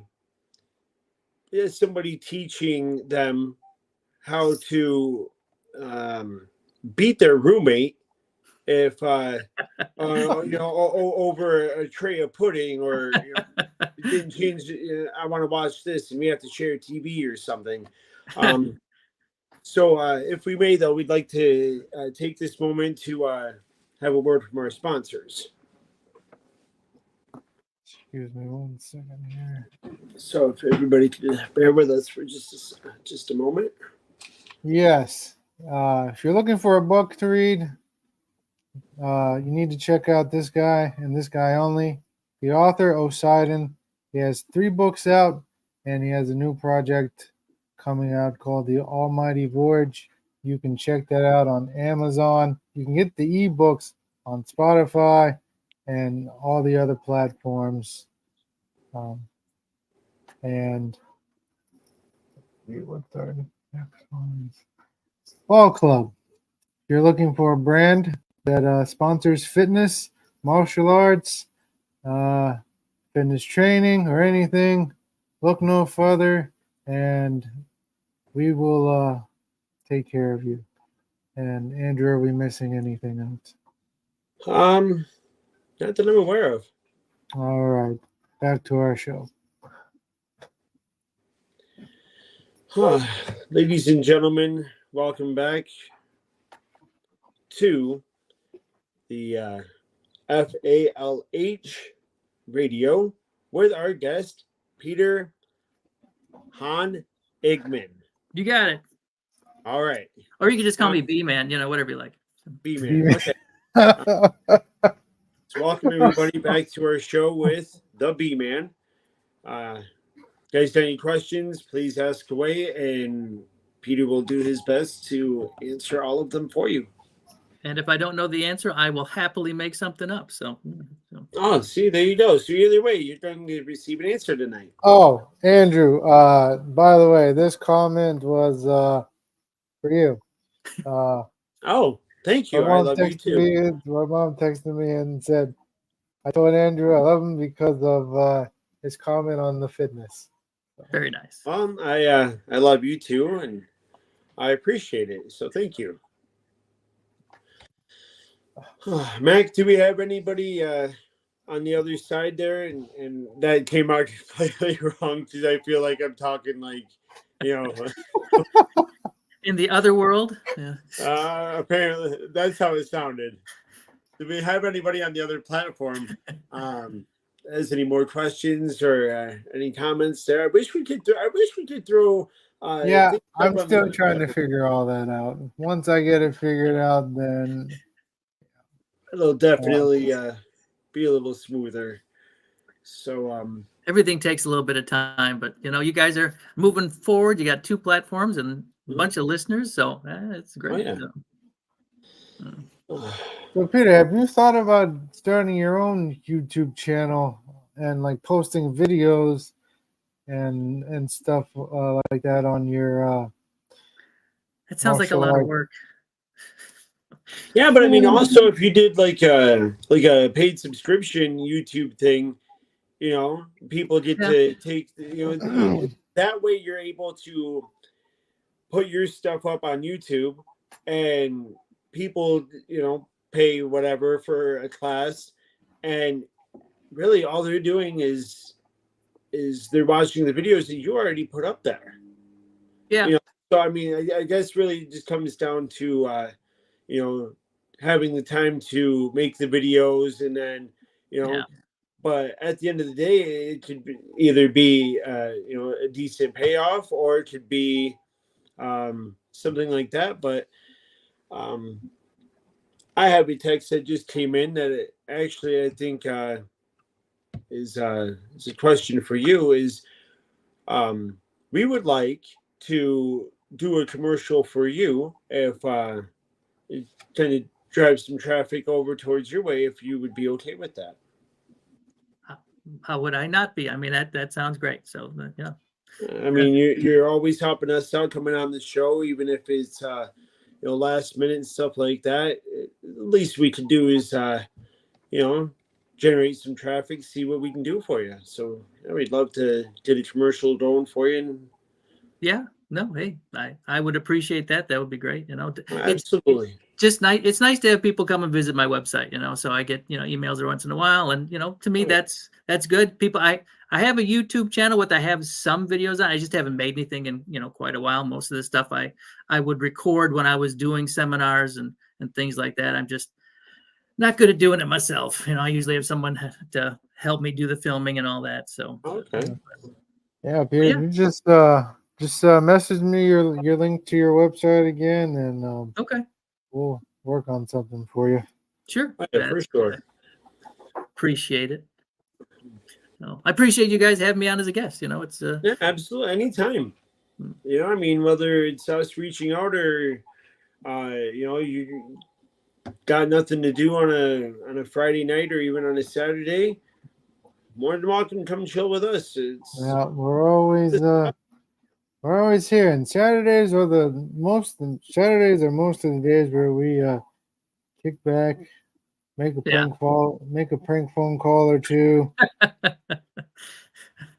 teaching them how to beat their roommate if over a tray of pudding, or didn't change. I want to watch this, and we have to share a TV or something. So if we may, though, we'd like to take this moment to have a word from our sponsors. Excuse me 1 second here. So if everybody could bear with us for just a moment. Yes. If you're looking for a book to read, you need to check out this guy and this guy only. The author, Poseidon. He has 3 books out, and he has a new project coming out called The Almighty Voyage. You can check that out on Amazon. You can get the ebooks on Spotify and all the other platforms. And what are the next ones? Ball Club. If you're looking for a brand that sponsors fitness, martial arts, fitness training, or anything, look no further, and we will take care of you. And Andrew, are we missing anything else? Not that I'm aware of. All right, back to our show. Ladies and gentlemen, welcome back to the FALH Radio with our guest, Peter Watermire. You got it. All right. Or you can just call me B-Man, whatever you like. B-Man. Okay. So welcome everybody back to our show with the B-Man. Guys, got any questions? Please ask away, and Peter will do his best to answer all of them for you. And if I don't know the answer, I will happily make something up. So. Oh, see, there you go. So either way, you're going to receive an answer tonight. Oh, Andrew, by the way, this comment was for you. Oh, thank you. I love you too. My mom texted me and said, I told Andrew I love him because of his comment on the fitness. Very nice. I love you too, and I appreciate it. So thank you. Mac, do we have anybody on the other side there? And that came out completely wrong, because I feel like I'm talking like, in the other world? Yeah. Apparently, that's how it sounded. Do we have anybody on the other platform? Has any more questions or any comments there? I wish we could throw. Yeah, I'm still trying to figure all that out. Once I get it figured out, then it'll definitely be a little smoother. So everything takes a little bit of time, but you guys are moving forward. You got 2 platforms and a bunch of listeners, so it's great. Oh, yeah. So Peter, have you thought about starting your own YouTube channel and like posting videos and stuff like that on your That sounds like a lot of work. Yeah, but I mean, also if you did like a paid subscription YouTube thing, you know, people get to take, you know, that way you're able to put your stuff up on YouTube, and people, you know, pay whatever for a class, and really all they're doing is they're watching the videos that you already put up there. Yeah. You know, so I mean, I guess really it just comes down to you know, having the time to make the videos, and then, you know, but at the end of the day, it could either be you know, a decent payoff, or it could be something like that. But I have a text that just came in that actually I think is a question for you. Is we would like to do a commercial for you if it kind of drives some traffic over towards your way, if you would be okay with that. How would I not be? I mean, that sounds great. So yeah. I mean, you're always helping us out, coming on the show, even if it's you know, last minute and stuff like that. At least we can do is you know, generate some traffic, see what we can do for you. So yeah, we'd love to get a commercial going for you. And yeah, no, hey, I would appreciate that. That would be great. You know, absolutely. Just nice. It's nice to have people come and visit my website, you know, so I get, you know, emails every once in a while. And, you know, to me, that's good. People, I have a YouTube channel with, I have some videos on. I just haven't made anything in, you know, quite a while. Most of the stuff I would record when I was doing seminars and things like that. I'm just not good at doing it myself. You know, I usually have someone to help me do the filming and all that. So, okay. Yeah, Peter, you just message me your link to your website again, and okay, we'll work on something for you. Sure. Yeah, for sure. Appreciate it. No, I appreciate you guys having me on as a guest. You know, it's yeah, absolutely, anytime. You know, I mean, whether it's us reaching out, or you know, you got nothing to do on a Friday night, or even on a Saturday, more than welcome to come chill with us. Yeah, we're always here, and Saturdays are most of the days where we kick back, make a prank phone call or two.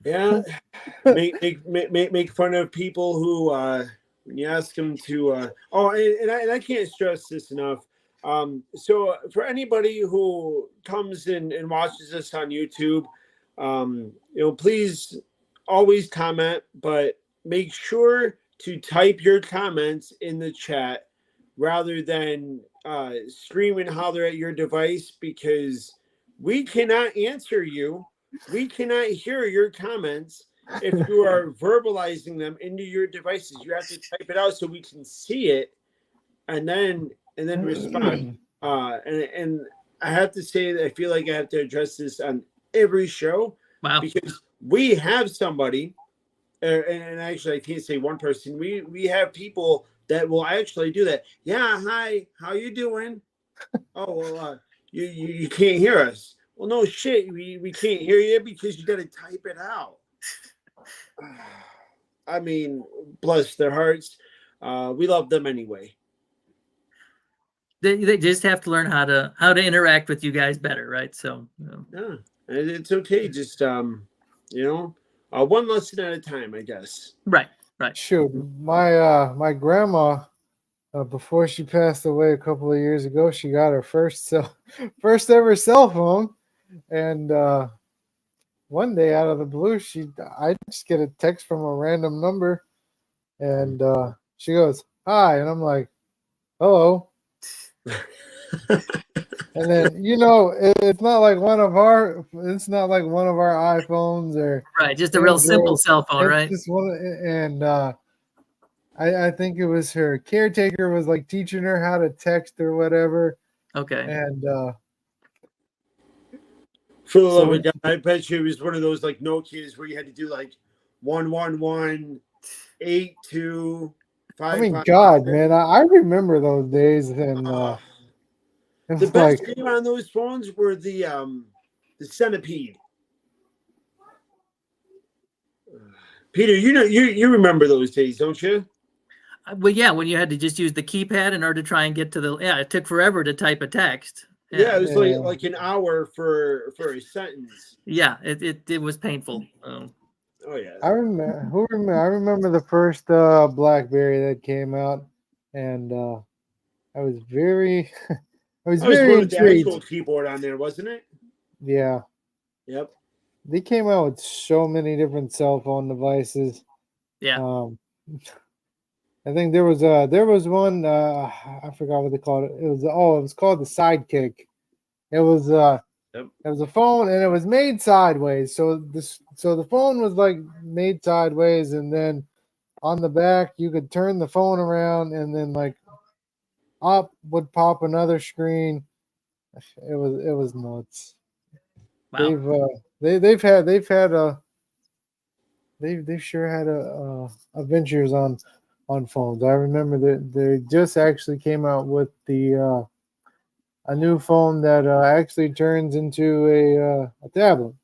Yeah, make fun of people who when you ask them to. And I can't stress this enough. So for anybody who comes in and watches us on YouTube, you know, please always comment, but make sure to type your comments in the chat rather than scream and holler at your device, because we cannot answer you. We cannot hear your comments if you are verbalizing them into your devices. You have to type it out so we can see it, and then respond. And I have to say that I feel like I have to address this on every show. Wow. Because we have somebody, and actually I can't say one person. We have people that will actually do that. Yeah, hi, how you doing? Oh, well, you can't hear us. Well, no shit, we can't hear you because you got to type it out. I mean, bless their hearts. We love them anyway. They just have to learn how to interact with you guys better, right? So yeah, it's okay. Just you know, one lesson at a time, I guess. Right. Shoot, my grandma, before she passed away a couple of years ago, she got her first ever cell phone, and one day out of the blue, I just get a text from a random number, and she goes, "Hi," and I'm like, "Hello." And then, you know, it's not like one of our iPhones or right, just a real simple cell phone, right? Just one, and I think it was her caretaker was like teaching her how to text or whatever. Okay. And for the love of God, I bet you it was one of those like Nokias where you had to do like 111 82 5. I mean, God, man, I remember those days, and the best game on those phones were the Centipede. Peter, you know, you remember those days, don't you? Well, yeah, when you had to just use the keypad in order to try and get to it took forever to type a text. Yeah, it was like an hour for a sentence. Yeah, it was painful. Oh yeah. I remember the first BlackBerry that came out, and I was very I was very one with the intrigued. actual keyboard on there, wasn't it? Yeah. Yep. They came out with so many different cell phone devices. Yeah. I think there was one I forgot what they called it. It was called the Sidekick. It was It was a phone, and it was made sideways. So the phone was like made sideways, and then on the back you could turn the phone around, and then like up would pop another screen. It was nuts. Wow. They've sure had adventures on phones. I remember that they just actually came out with a new phone that actually turns into a tablet.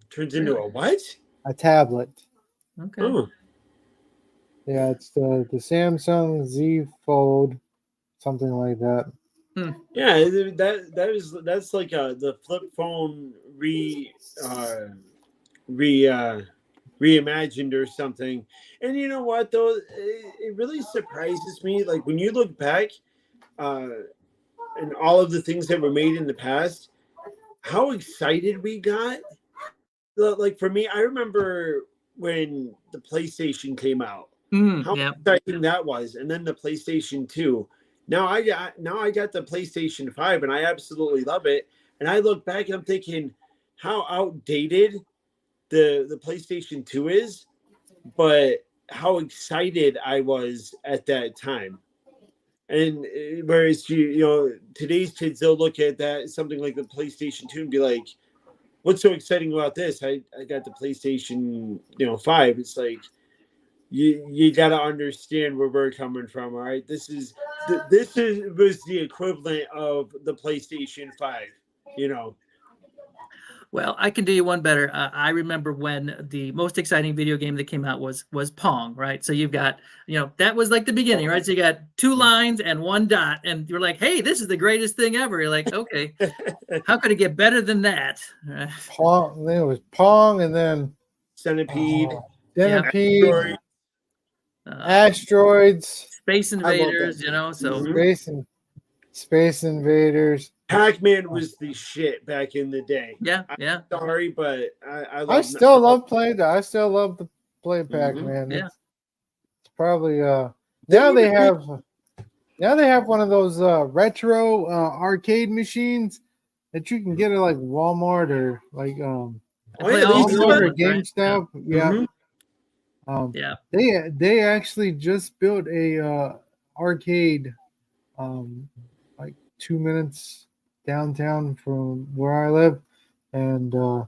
Turns into a what? A tablet. Okay. Oh. Yeah, it's the Samsung Z Fold, something like that. Yeah, that's like the flip phone reimagined or something. And you know what though, it really surprises me. Like when you look back, and all of the things that were made in the past, how excited we got. Like for me, I remember when the PlayStation came out, how exciting that was, and then the PlayStation 2. Now I got the PlayStation 5, and I absolutely love it. And I look back and I'm thinking how outdated the PlayStation 2 is, but how excited I was at that time. And whereas today's kids, they'll look at that something like the PlayStation 2 and be like, "What's so exciting about this? I got the PlayStation 5." It's like you got to understand where we're coming from. All right, this was the equivalent of the PlayStation 5. Well, I can do you one better. I remember when the most exciting video game that came out was Pong, right? So you've got, that was like the beginning, right? So you got 2 lines and 1 dot, and you're like, hey, this is the greatest thing ever. You're like, okay, how could it get better than that? Pong, then it was Pong, and then Centipede, Asteroids, Space Invaders, so Space Invaders. Pac-Man was the shit back in the day. Yeah. I'm sorry, but I still love playing that. I still love to play Pac-Man. Yeah. It's probably now they have one of those retro arcade machines that you can get at like Walmart or like Walmart or GameStop. Right? Yeah. They actually just built a arcade like 2 minutes downtown from where I live, and I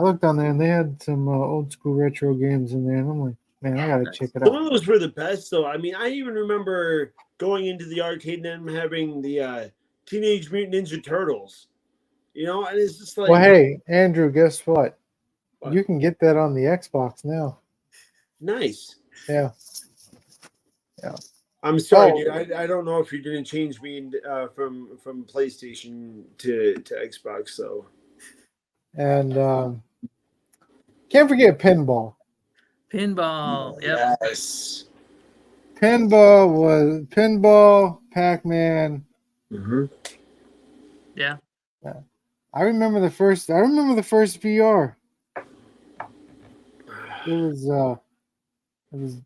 looked on there and they had some old school retro games in there, and I'm like, man, I gotta check it out. Some of those were the best though. I mean, I even remember going into the arcade and them having the Teenage Mutant Ninja Turtles, and it's just like, well, hey, Andrew, guess what? You can get that on the Xbox now. Nice. Yeah. I'm sorry, dude. I don't know if you're going to change me from PlayStation to Xbox. So, and can't forget pinball. Pinball, yep. Yes. Pinball, Pac-Man. Mm-hmm. Yeah. I remember the first VR. It was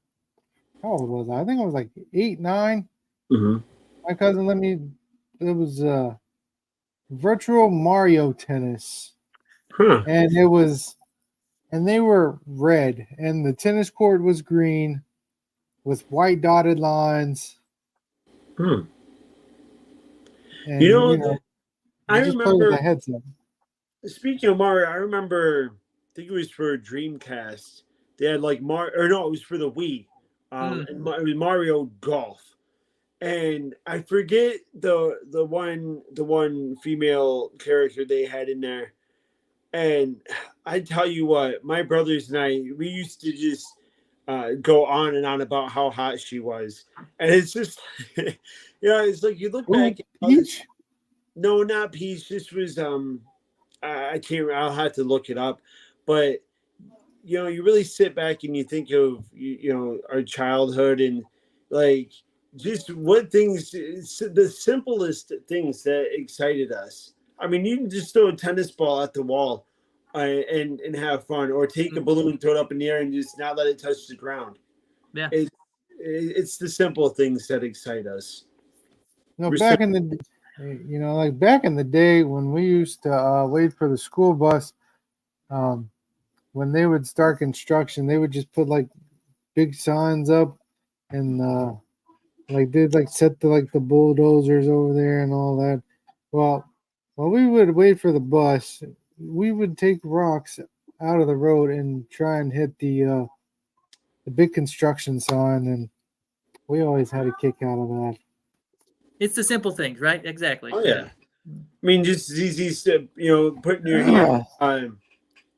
how old was I? I think I was like 8, 9. Mm-hmm. My cousin let me. It was virtual Mario Tennis, and they were red, and the tennis court was green, with white dotted lines. And, I just remember play with the headset. Speaking of Mario, I remember. I think it was for Dreamcast. They had like it was for the Wii. And it was Mario Golf, and I forget the one female character they had in there. And I tell you what, my brothers and I, we used to just go on and on about how hot she was, and it's just, it's like you look back. Peach? No, not Peach. This was I can't. I'll have to look it up, but you really sit back and you think of our childhood and like just what things, the simplest things that excited us. I mean, you can just throw a tennis ball at the wall and have fun, or take a balloon, throw it up in the air, and just not let it touch the ground. Yeah, it's the simple things that excite us. Back in the, like back in the day when we used to wait for the school bus, when they would start construction, they would just put like big signs up, and like they'd like set the bulldozers over there and all that. Well, while we would wait for the bus, we would take rocks out of the road and try and hit the big construction sign, and we always had a kick out of that. it's the simple things, right? Exactly. Oh yeah. I mean, just easy, putting your hand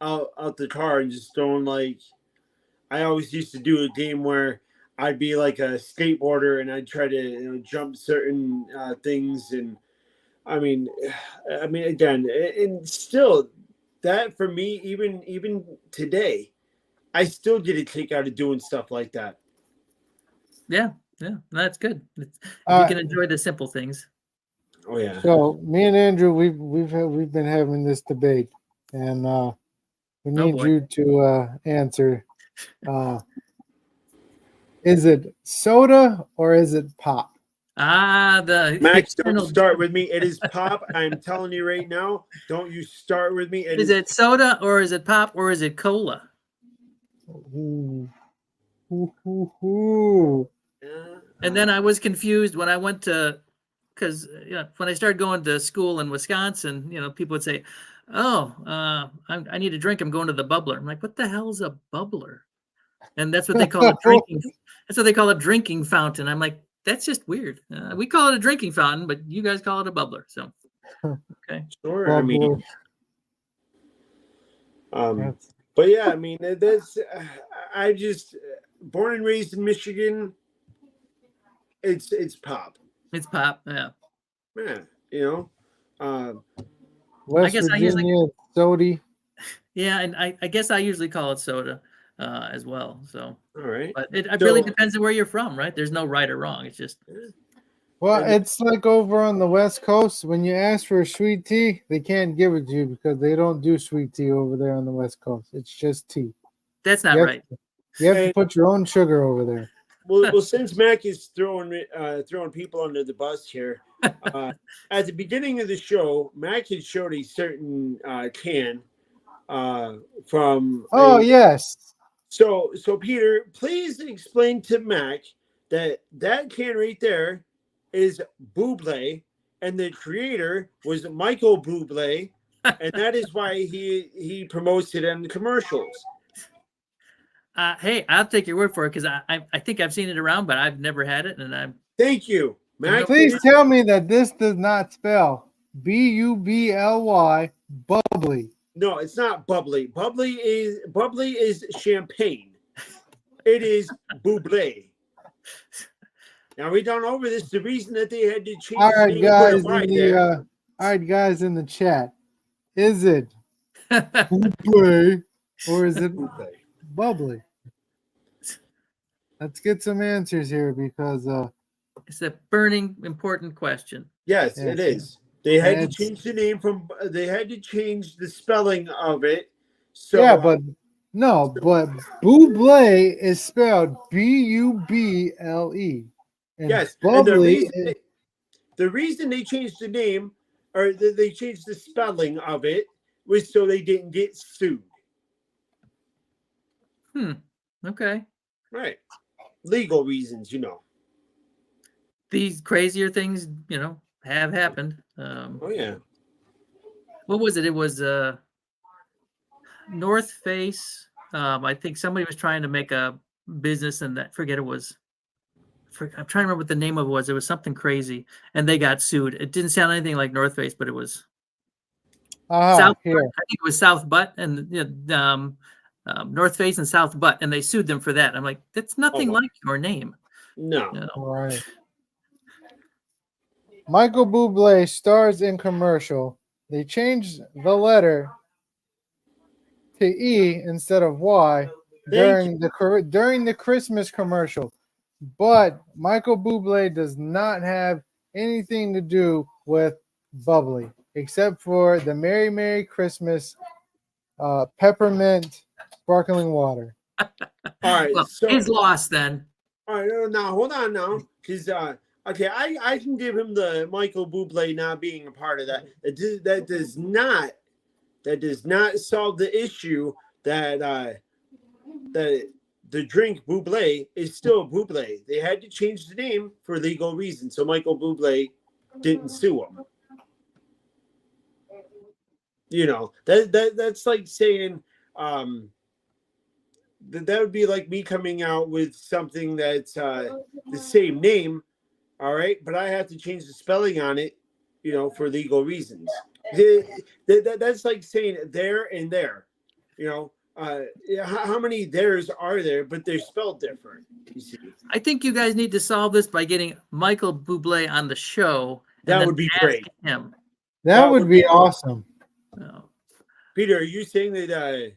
out the car and just throwing, like, I always used to do a game where I'd be like a skateboarder and I'd try to jump certain things, and I mean again, and still that for me, even today, I still get a kick out of doing stuff like that. Yeah, that's good. You can enjoy the simple things. Oh yeah. So me and Andrew, we've been having this debate, and we need you to answer. Is it soda or is it pop? Max, don't start with me. It is pop. I'm telling you right now. Don't you start with me. Is it soda or is it pop or is it cola? Ooh. And then I was confused when I went to, because when I started going to school in Wisconsin, people would say, "Oh, I need a drink. I'm going to the bubbler." I'm like, "What the hell is a bubbler?" And that's what they call it drinking. That's what they call a drinking fountain. I'm like, that's just weird. We call it a drinking fountain, but you guys call it a bubbler. So, okay, sure. I mean, but yeah, I mean, that's. I just born and raised in Michigan. It's pop. It's pop. Yeah. Yeah. West Virginia soda. Yeah, and I guess I usually call it soda as well. So, all right. But it really depends on where you're from, right? There's no right or wrong. It's just. Well, it's like over on the West Coast. When you ask for a sweet tea, they can't give it to you because they don't do sweet tea over there on the West Coast. It's just tea. That's not right. You have to put your own sugar over there. Well, since Mac is throwing people under the bus here, at the beginning of the show, Mac had showed a certain can from. Oh yes. So Peter, please explain to Mac that can right there is Bublé, and the creator was Michael Bublé, and that is why he promotes it in the commercials. Hey, I'll take your word for it because I think I've seen it around, but I've never had it, and I'm. Thank you, Mac. Please tell me that this does not spell Bubly bubbly. No, it's not bubbly. Bubbly is champagne. It is Bublé. Now we don't over this. The reason that they had to change. All right, guys in the chat, is it Bublé or is it bubbly? Let's get some answers here because it's a burning important question. Yes, it is. They had to change the name they had to change the spelling of it. So yeah, but Bublé is spelled Buble. Yes, bubbly. And the reason they changed the name or they changed the spelling of it was so they didn't get sued. Okay. Right. Legal reasons, These crazier things, have happened. Oh yeah. What was it? It was North Face. I think somebody was trying to make a business, and I'm trying to remember what the name of it was. It was something crazy, and they got sued. It didn't sound anything like North Face, but it was South. Here. I think it was South Butt, and North Face and South Butt, and they sued them for that. I'm like, that's nothing like your name. No. Right. Michael Bublé stars in commercial. They changed the letter to E instead of Y during the Christmas commercial. But Michael Bublé does not have anything to do with bubbly, except for the Merry Merry Christmas peppermint sparkling water. All right, well, so he's lost then. All right, now hold on now, because okay, I can give him the Michael Bublé not being a part of that. That does not solve the issue that the drink Bublé is still Bublé. They had to change the name for legal reasons, so Michael Bublé didn't sue him. You know, that's like saying that would be like me coming out with something that's the same name, all right, but I have to change the spelling on it, you know, for legal reasons. That's like saying there and there, you know. How many there's are there, but they're spelled different, you see. I think you guys need to solve this by getting Michael Bublé on the show. That would be great. Him. That would be awesome. No. Peter, are you saying that,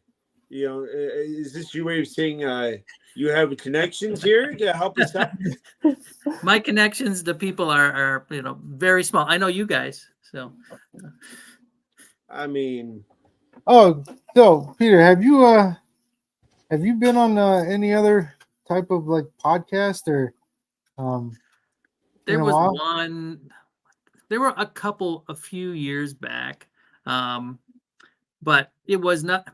you know, is this your way of saying you have connections here to help us out? My connections to people are you know, very small. I know you guys, so. I mean. Oh, so Peter, have you been on any other type of like podcast or? There was one. There were a few years back, but it was not.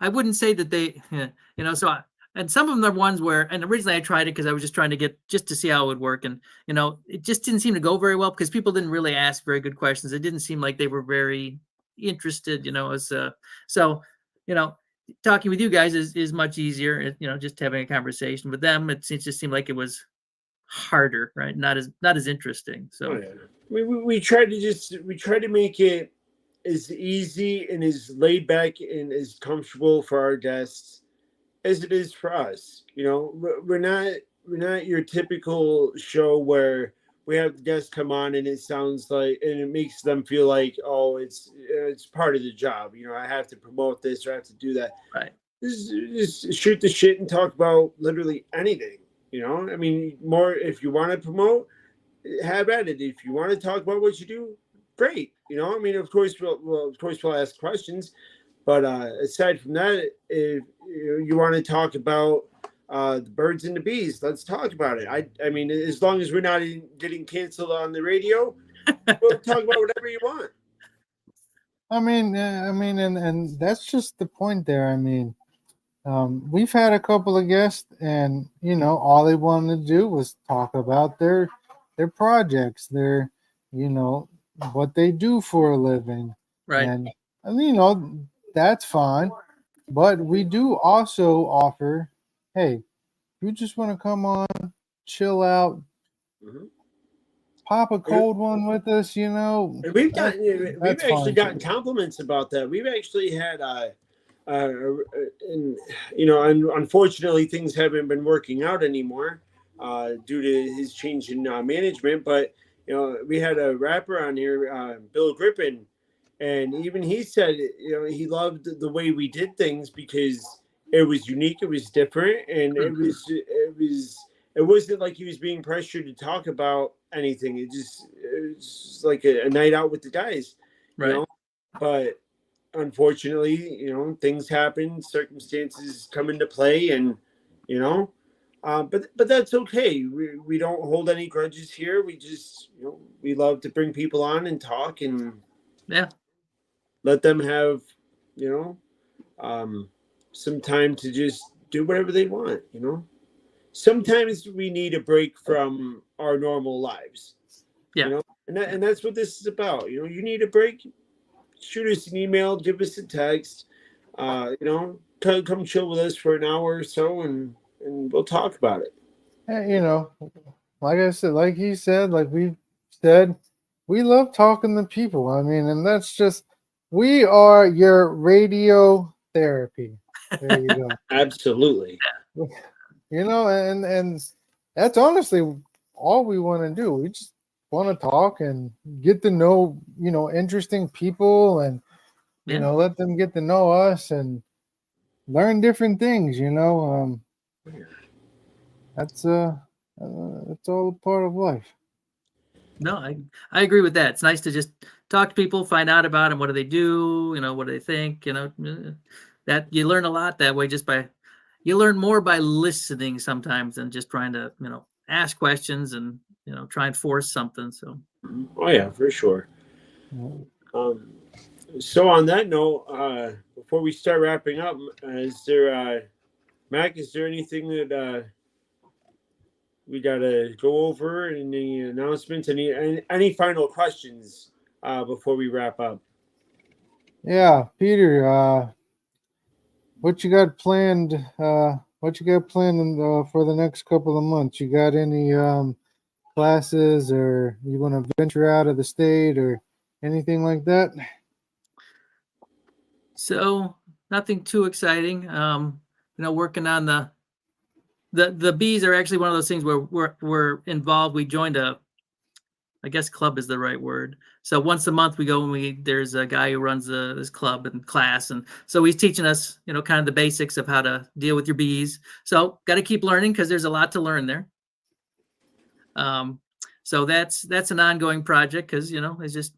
I wouldn't say that they, you know. So, and some of them are ones where, and originally I tried it because I was just trying to see how it would work, and you know, it just didn't seem to go very well because people didn't really ask very good questions. It didn't seem like they were very interested, you know. As so, you know, talking with you guys is much easier. You know, just having a conversation with them, it just seemed like it was harder, right? Not as interesting. So we try to make it as easy and as laid back and as comfortable for our guests as it is for us. You know, we're not your typical show where we have guests come on and it sounds like, and it makes them feel like, oh, it's part of the job. You know, I have to promote this or I have to do that. Right. Just shoot the shit and talk about literally anything. You know, I mean, more if you want to promote, have at it. If you want to talk about what you do, great. You know, I mean, of course we'll ask questions, but aside from that, if you want to talk about the birds and the bees, let's talk about it. I mean, as long as we're not getting canceled on the radio, we'll talk about whatever you want. I mean, and that's just the point there. I mean, we've had a couple of guests, and you know, all they wanted to do was talk about their projects, their, you know, what they do for a living, right? And you know, that's fine, but we do also offer, hey, you just want to come on, chill out, pop a cold one with us, you know. We've actually gotten compliments about that. We've actually had and you know, unfortunately things haven't been working out anymore due to his change in management, but you know, we had a rapper on here, Bill Griffin, and even he said, you know, he loved the way we did things because it was unique, it was different, and it wasn't like he was being pressured to talk about anything. It was like a night out with the guys, right? You know? But unfortunately, you know, things happen, circumstances come into play, and you know, but that's okay. We don't hold any grudges here. We just, you know, we love to bring people on and talk and let them have, you know, some time to just do whatever they want. You know, sometimes we need a break from our normal lives. Yeah, you know, and that's what this is about. You know, you need a break. Shoot us an email, give us a text, you know, come chill with us for an hour or so, and we'll talk about it. You know, like I said, like he said, like we said, we love talking to people. I mean, and that's just, we are your radio therapy. There you go. Absolutely. You know, and that's honestly all we want to do. We just want to talk and get to know, interesting people, and let them get to know us and learn different things. That's all part of life. No, I agree with that. It's nice to just talk to people, find out about them. What do they do? What do they think? That you learn a lot that way. You learn more by listening sometimes than just trying to, ask questions and, try and force something. So. Oh yeah, for sure. So on that note, before we start wrapping up, Mac, is there anything that we gotta go over? Any announcements? Any final questions before we wrap up? Yeah, Peter, what you got planned? What you got planned for the next couple of months? You got any classes, or you want to venture out of the state, or anything like that? So nothing too exciting. Working on the bees are actually one of those things where we're involved. We joined I guess club is the right word. So once a month we go and there's a guy who runs this club and class. And so he's teaching us, kind of the basics of how to deal with your bees. So got to keep learning because there's a lot to learn there. So that's an ongoing project because, it's just,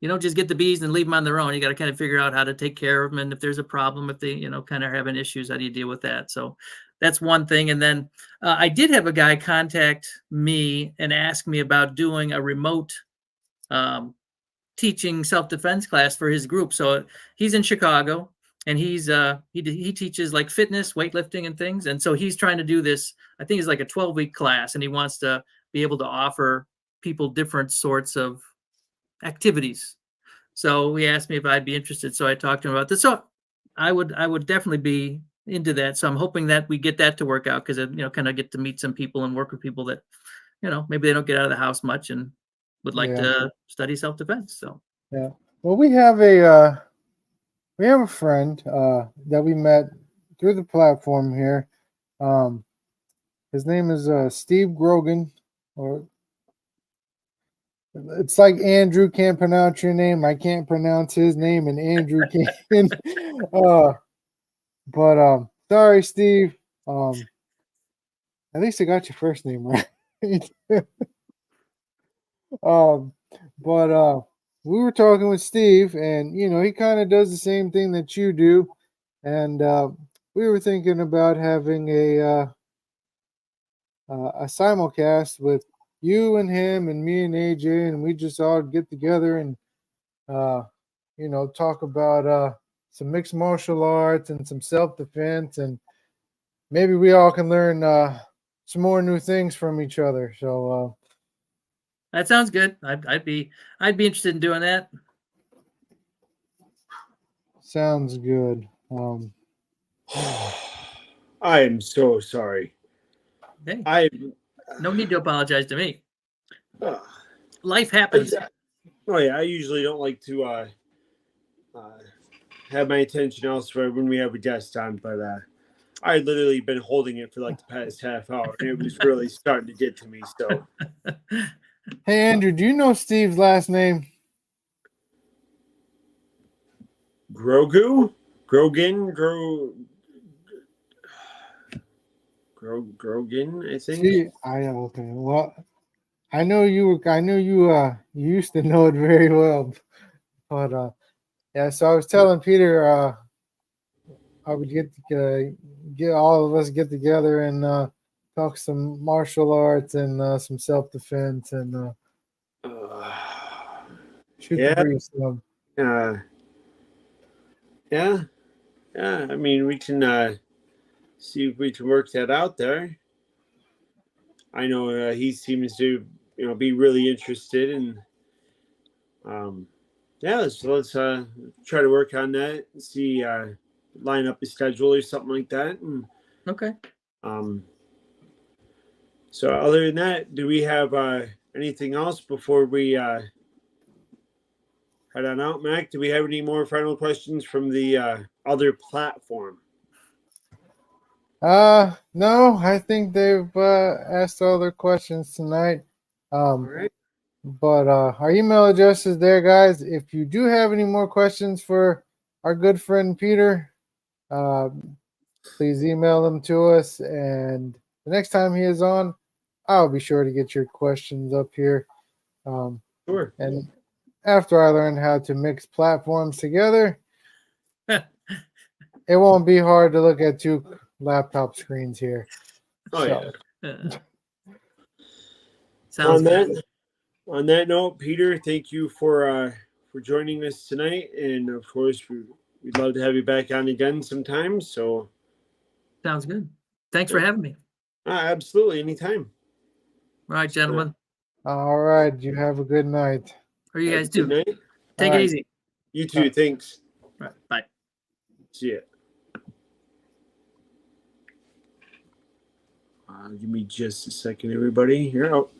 you don't just get the bees and leave them on their own. You got to kind of figure out how to take care of them. And if there's a problem, if they, kind of having issues, how do you deal with that? So that's one thing. And then I did have a guy contact me and ask me about doing a remote teaching self-defense class for his group. So he's in Chicago and he teaches like fitness, weightlifting and things. And so he's trying to do this, I think it's like a 12-week class, and he wants to be able to offer people different sorts of activities. So he asked me if I'd be interested. So I talked to him about this. So I would definitely be into that. So I'm hoping that we get that to work out because, kind of get to meet some people and work with people that, maybe they don't get out of the house much and would like to study self-defense. So, yeah. Well, we have a friend that we met through the platform here. His name is Steve Grogan, or it's like Andrew can't pronounce your name. I can't pronounce his name, and Andrew can. But sorry, Steve. At least I got your first name right. But we were talking with Steve, and he kind of does the same thing that you do, and we were thinking about having a simulcast with you and him and me and AJ, and we just all get together and talk about some mixed martial arts and some self-defense, and maybe we all can learn some more new things from each other. So that sounds good. I'd be interested in doing that. Sounds good. I am so sorry. Hey, no need to apologize to me. Life happens. Oh yeah, I usually don't like to have my attention elsewhere when we have a guest on, but I literally been holding it for like the past half hour, and it was really starting to get to me. So, hey Andrew, do you know Steve's last name? Grogan, I think. See, okay. Well, I know you used to know it very well, but yeah. So I was telling Peter I would get all of us get together and talk some martial arts and some self-defense and shoot the breeze. Yeah. I mean, we can see if we can work that out there. I know he seems to, be really interested in. So let's try to work on that. And see, line up a schedule or something like that. And, okay. So other than that, do we have anything else before we head on out, Mac? Do we have any more final questions from the other platform? No, I think they've asked all their questions tonight. All right. But our email address is there, guys. If you do have any more questions for our good friend Peter, please email them to us. And the next time he is on, I'll be sure to get your questions up here. Sure. And after I learn how to mix platforms together, it won't be hard to look at two laptop screens here. Oh, yeah. Sounds good. On that note, Peter, thank you for joining us tonight, and of course, we'd love to have you back on again sometime. So, sounds good. Thanks for having me. Absolutely, anytime. All right, gentlemen. All right, you have a good night. Or you guys do. Night. Take it easy. You too. Thanks. All right, bye. See ya. Give me just a second, everybody. Here. Oh,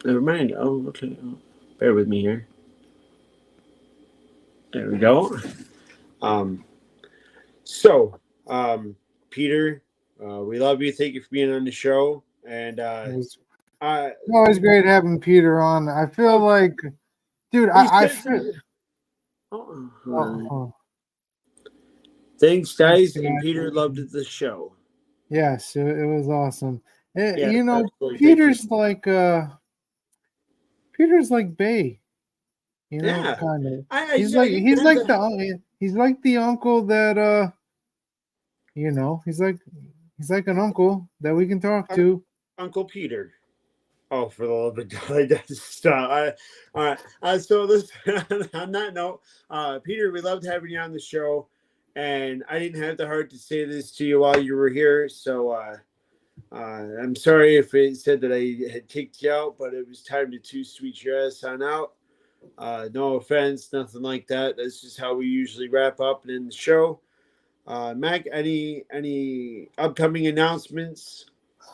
never mind. Oh, okay. Oh, bear with me here. There we go. Peter, we love you. Thank you for being on the show. And it's always great having Peter on. I feel like, dude, I feel. Thanks, guys. And Peter loved the show. Yes, it was awesome. Yeah, you know, absolutely. Peter's like Bay. You know, Yeah. kind of. He's like the uncle that you know, he's like an uncle that we can talk to. Uncle Peter. Oh, for the love of God, that's stop. All right. So listen, on that note, Peter, we loved having you on the show, and I didn't have the heart to say this to you while you were here. So I'm sorry if it said that I had kicked you out, but it was time to too sweet your ass on out. No offense, nothing like that. That's just how we usually wrap up and end the show. Mac, any upcoming announcements?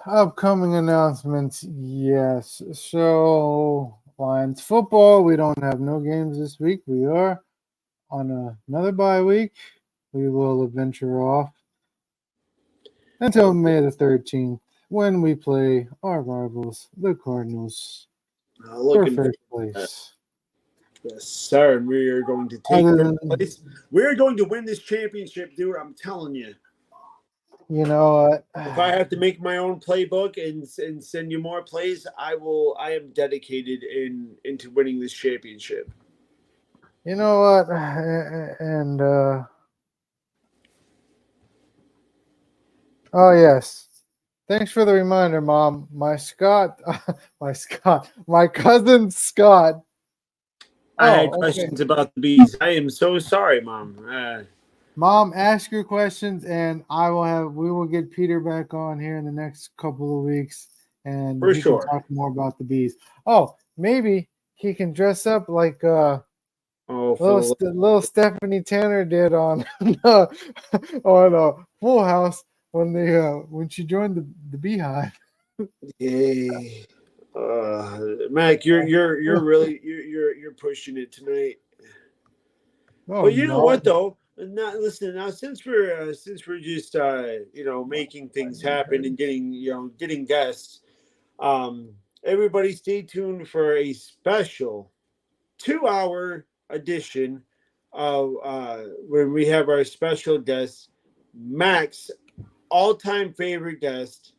Upcoming announcements, yes. So Lions football, we don't have no games this week. We are on another bye week. We will venture off until May the 13th when we play our rivals, the Cardinals, for first place. Yes, sir. And we are going to take first place. We're going to win this championship, dude. I'm telling you. You know what? If I have to make my own playbook and send you more plays, I will. I am dedicated into winning this championship. You know what? And oh yes, thanks for the reminder, Mom. My cousin Scott. I had questions about the bees. I am so sorry, Mom. Mom, ask your questions, and we will get Peter back on here in the next couple of weeks, and for sure can talk more about the bees. Oh, maybe he can dress up like little Stephanie Tanner did on Full House when she joined the Beehive. Yay. Mac, you're really you're pushing it tonight. Oh, but you know what though? Now since we're just making things happen and getting guests, everybody stay tuned for a special 2-hour edition of when we have our special guest, Mac's all-time favorite guest.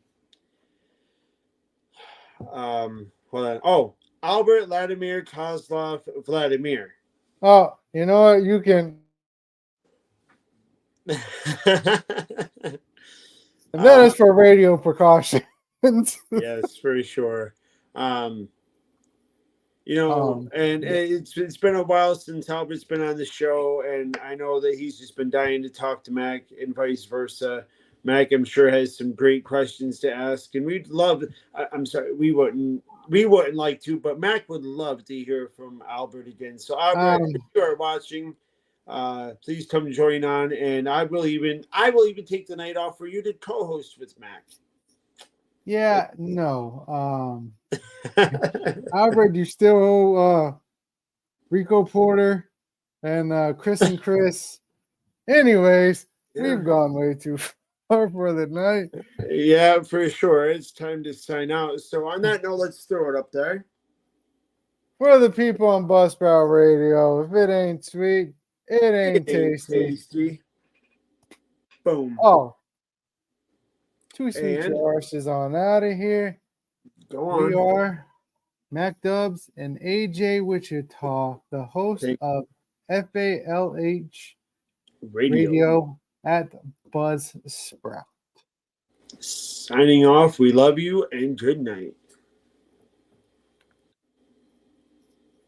Hold on. Oh, Albert Vladimir Kozlov Vladimir. Oh, you know what? You can. And that is for radio precautions. Yes, for sure. And it's been a while since Albert's been on the show, and I know that he's just been dying to talk to Mac and vice versa. Mac, I'm sure, has some great questions to ask, and we'd love. I'm sorry, we wouldn't like to, but Mac would love to hear from Albert again. So, Albert, if you are watching, please come join on, and I will even take the night off for you to co-host with Mac. Yeah, no. Albert, you still owe Rico Porter and Chris and Chris. Anyways, we've gone way too far. for the night. Yeah, for sure. It's time to sign out. So on that note, let's throw it up there. For the people on Buzzsprout Radio, if it ain't sweet, it ain't tasty. Boom. Oh, Too Sweet And Josh is on out of here. Go on. We are Mac Dubs and AJ Wichita, the host of FALH Radio at Buzzsprout. Signing off. We love you and good night.